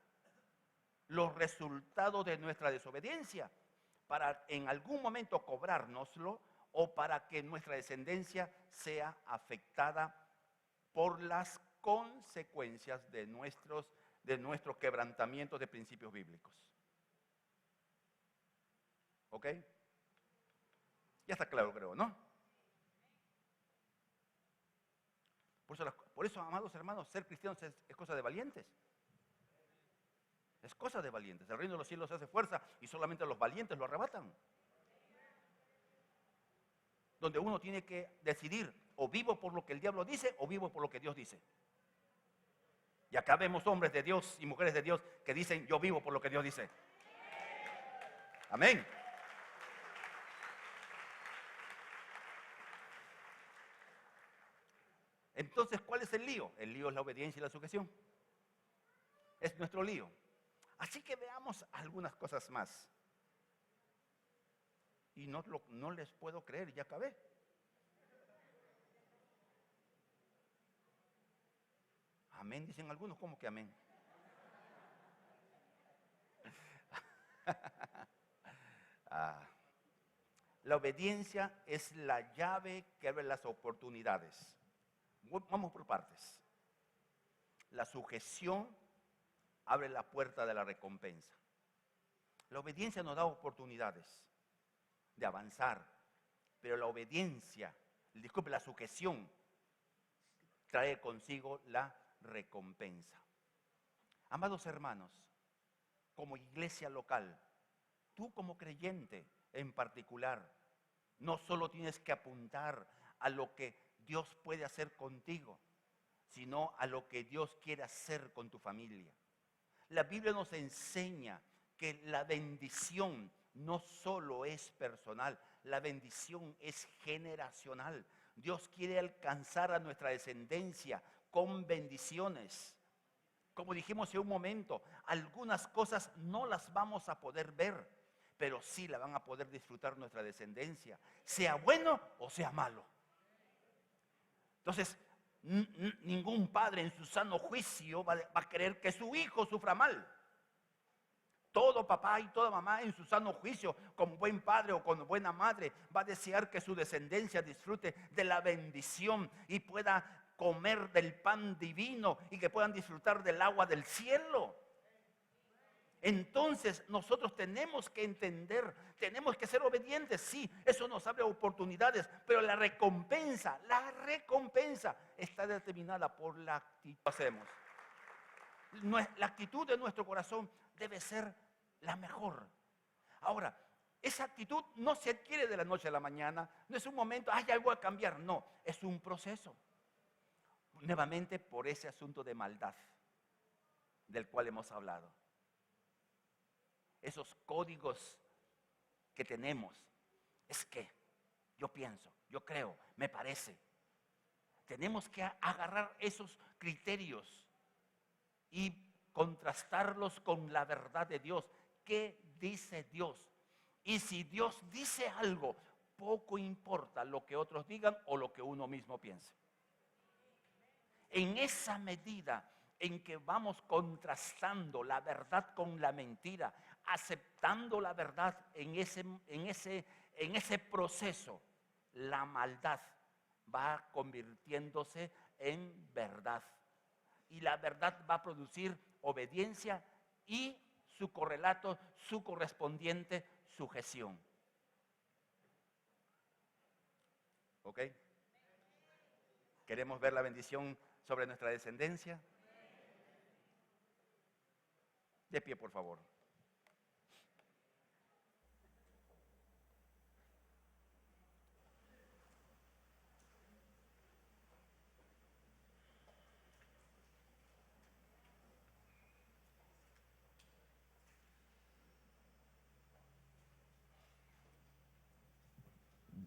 los resultados de nuestra desobediencia para en algún momento cobrárnoslo o para que nuestra descendencia sea afectada por las consecuencias de nuestros quebrantamientos de principios bíblicos. ¿Ok? Ya está claro, creo, ¿no? Por eso, amados hermanos, ser cristianos es cosa de valientes. Es cosa de valientes. El reino de los cielos hace fuerza y solamente los valientes lo arrebatan. Donde uno tiene que decidir, o vivo por lo que el diablo dice, o vivo por lo que Dios dice. Y acá vemos hombres de Dios y mujeres de Dios que dicen, yo vivo por lo que Dios dice. Amén. Entonces, ¿cuál es el lío? El lío es la obediencia y la sujeción. Es nuestro lío. Así que veamos algunas cosas más. Y no les puedo creer, ya acabé. Amén, dicen algunos, ¿cómo que amén? La obediencia es la llave que abre las oportunidades. Vamos por partes. La sujeción abre la puerta de la recompensa. La obediencia nos da oportunidades de avanzar, pero la sujeción trae consigo la recompensa. Amados hermanos, como iglesia local, tú como creyente en particular, no solo tienes que apuntar a lo que Dios puede hacer contigo, sino a lo que Dios quiere hacer con tu familia. La Biblia nos enseña que la bendición no solo es personal, la bendición es generacional. Dios quiere alcanzar a nuestra descendencia con bendiciones. Como dijimos hace un momento, algunas cosas no las vamos a poder ver, pero sí la van a poder disfrutar nuestra descendencia, sea bueno o sea malo. Entonces, ningún padre en su sano juicio va a querer que su hijo sufra mal. Todo papá y toda mamá en su sano juicio, como buen padre o como buena madre, va a desear que su descendencia disfrute de la bendición y pueda comer del pan divino y que puedan disfrutar del agua del cielo. Entonces nosotros tenemos que entender, tenemos que ser obedientes, sí, eso nos abre oportunidades, pero la recompensa está determinada por la actitud que hacemos. La actitud de nuestro corazón debe ser la mejor. Ahora, esa actitud no se adquiere de la noche a la mañana, no es un momento, ya voy a cambiar, no, es un proceso. Nuevamente por ese asunto de maldad del cual hemos hablado. Esos códigos que tenemos, es que yo pienso, yo creo, me parece. Tenemos que agarrar esos criterios y contrastarlos con la verdad de Dios. ¿Qué dice Dios? Y si Dios dice algo, poco importa lo que otros digan o lo que uno mismo piense. En esa medida en que vamos contrastando la verdad con la mentira, aceptando la verdad en ese proceso, la maldad va convirtiéndose en verdad. Y la verdad va a producir obediencia y su correlato, su correspondiente sujeción. ¿Ok? ¿Queremos ver la bendición sobre nuestra descendencia? De pie, por favor.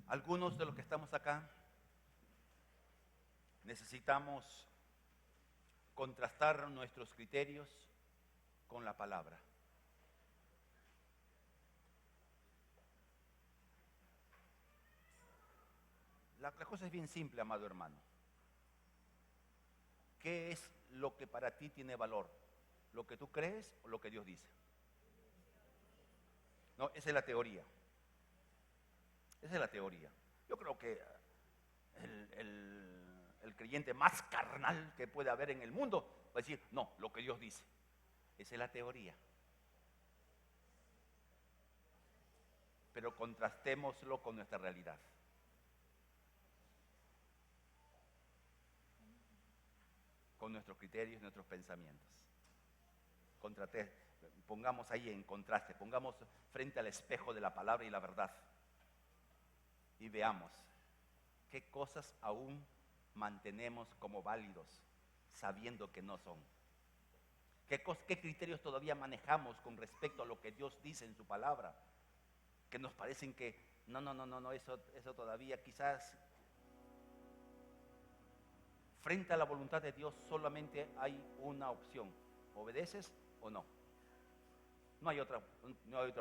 Algunos de los que estamos acá necesitamos contrastar nuestros criterios con la palabra. La cosa es bien simple, amado hermano. ¿Qué es lo que para ti tiene valor? ¿Lo que tú crees o lo que Dios dice? No, esa es la teoría. Esa es la teoría. Yo creo que el creyente más carnal que puede haber en el mundo va a decir, no, lo que Dios dice. Esa es la teoría. Pero contrastémoslo con nuestra realidad. Con nuestros criterios, nuestros pensamientos. Pongamos ahí en contraste, pongamos frente al espejo de la palabra y la verdad. Y veamos qué cosas aún mantenemos como válidos, sabiendo que no son. ¿Qué criterios todavía manejamos con respecto a lo que Dios dice en su palabra? Que nos parecen que no, eso todavía quizás. Frente a la voluntad de Dios solamente hay una opción: ¿obedeces o no? No hay otra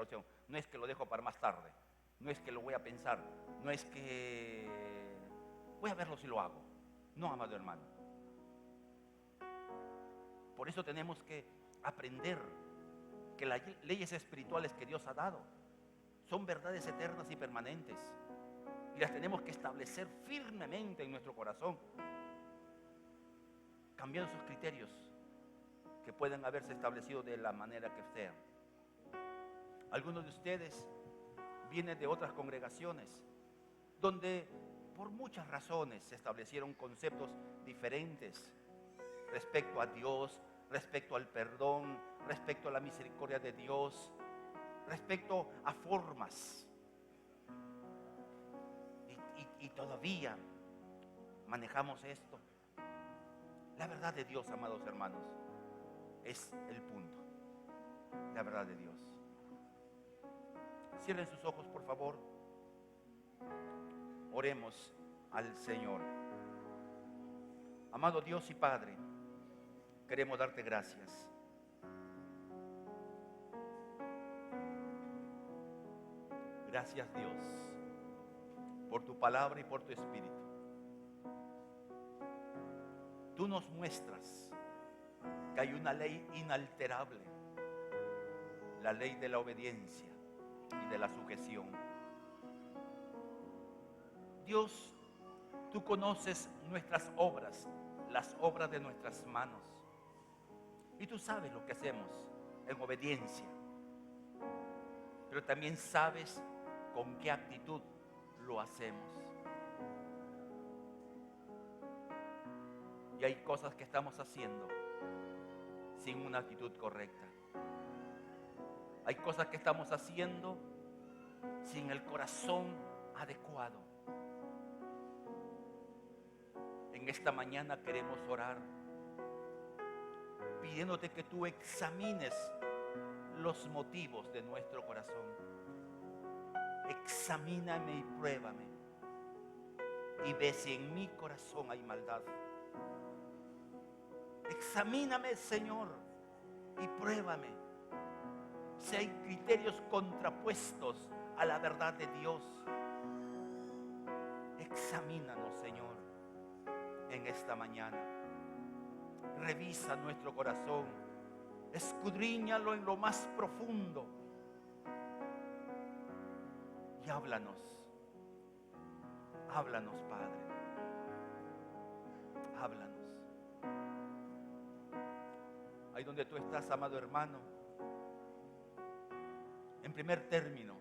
opción. No es que lo dejo para más tarde, no es que lo voy a pensar, no es que voy a verlo si lo hago. No, amado hermano. Por eso tenemos que aprender que las leyes espirituales que Dios ha dado son verdades eternas y permanentes, y las tenemos que establecer firmemente en nuestro corazón, cambiando sus criterios que pueden haberse establecido de la manera que sean. Algunos de ustedes vienen de otras congregaciones donde por muchas razones se establecieron conceptos diferentes respecto a Dios, respecto al perdón, respecto a la misericordia de Dios, respecto a formas. Y todavía manejamos esto. La verdad de Dios, amados hermanos, es el punto. La verdad de Dios. Cierren sus ojos, por favor. Oremos al Señor. Amado Dios y Padre, queremos darte gracias. Gracias, Dios, por tu palabra y por tu espíritu. Tú nos muestras que hay una ley inalterable, la ley de la obediencia y de la sujeción. Dios, tú conoces nuestras obras, las obras de nuestras manos, y tú sabes lo que hacemos en obediencia, pero también sabes con qué actitud lo hacemos. Y hay cosas que estamos haciendo sin una actitud correcta. Hay cosas que estamos haciendo sin el corazón adecuado. En esta mañana queremos orar pidiéndote que tú examines los motivos de nuestro corazón. Examíname y pruébame y ve si en mi corazón hay maldad. Examíname, Señor, y pruébame si hay criterios contrapuestos a la verdad de Dios. Examínanos, Señor, en esta mañana. Revisa nuestro corazón, escudriñalo en lo más profundo y háblanos. Háblanos, Padre. Háblanos. Ahí donde tú estás, amado hermano, en primer término,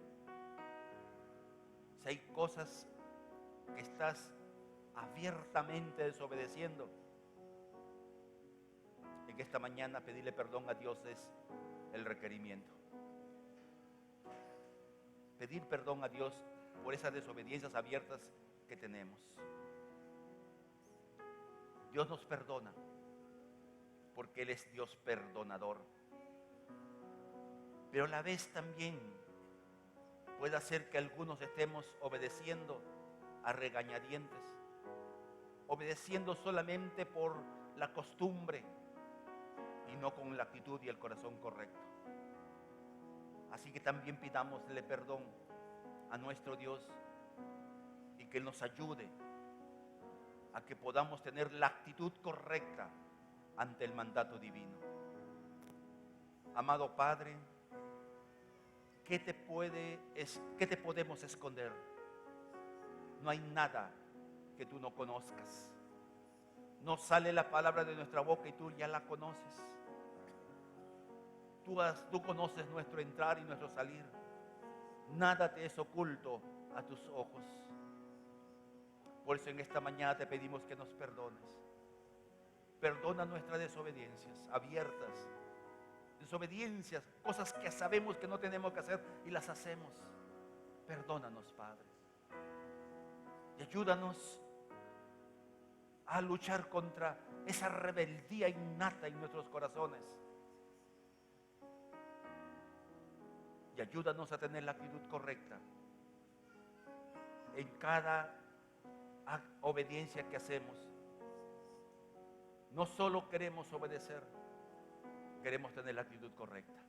si hay cosas que estás abiertamente desobedeciendo, en esta mañana pedirle perdón a Dios es el requerimiento. Pedir perdón a Dios por esas desobediencias abiertas que tenemos. Dios nos perdona porque Él es Dios perdonador. Pero a la vez también puede hacer que algunos estemos obedeciendo a regañadientes, obedeciendo solamente por la costumbre y no con la actitud y el corazón correcto. Así que también pidámosle perdón a nuestro Dios y que Él nos ayude a que podamos tener la actitud correcta ante el mandato divino. Amado Padre, ¿qué te podemos esconder? No hay nada que tú no conozcas. No sale la palabra de nuestra boca y tú ya la conoces. Tú conoces nuestro entrar y nuestro salir. Nada te es oculto a tus ojos. Por eso en esta mañana te pedimos que nos perdones. Perdona nuestras desobediencias abiertas. Desobediencias, cosas que sabemos que no tenemos que hacer y las hacemos. Perdónanos, Padre. Y ayúdanos a luchar contra esa rebeldía innata en nuestros corazones. Y ayúdanos a tener la actitud correcta en cada obediencia que hacemos. No solo queremos obedecer, queremos tener la actitud correcta.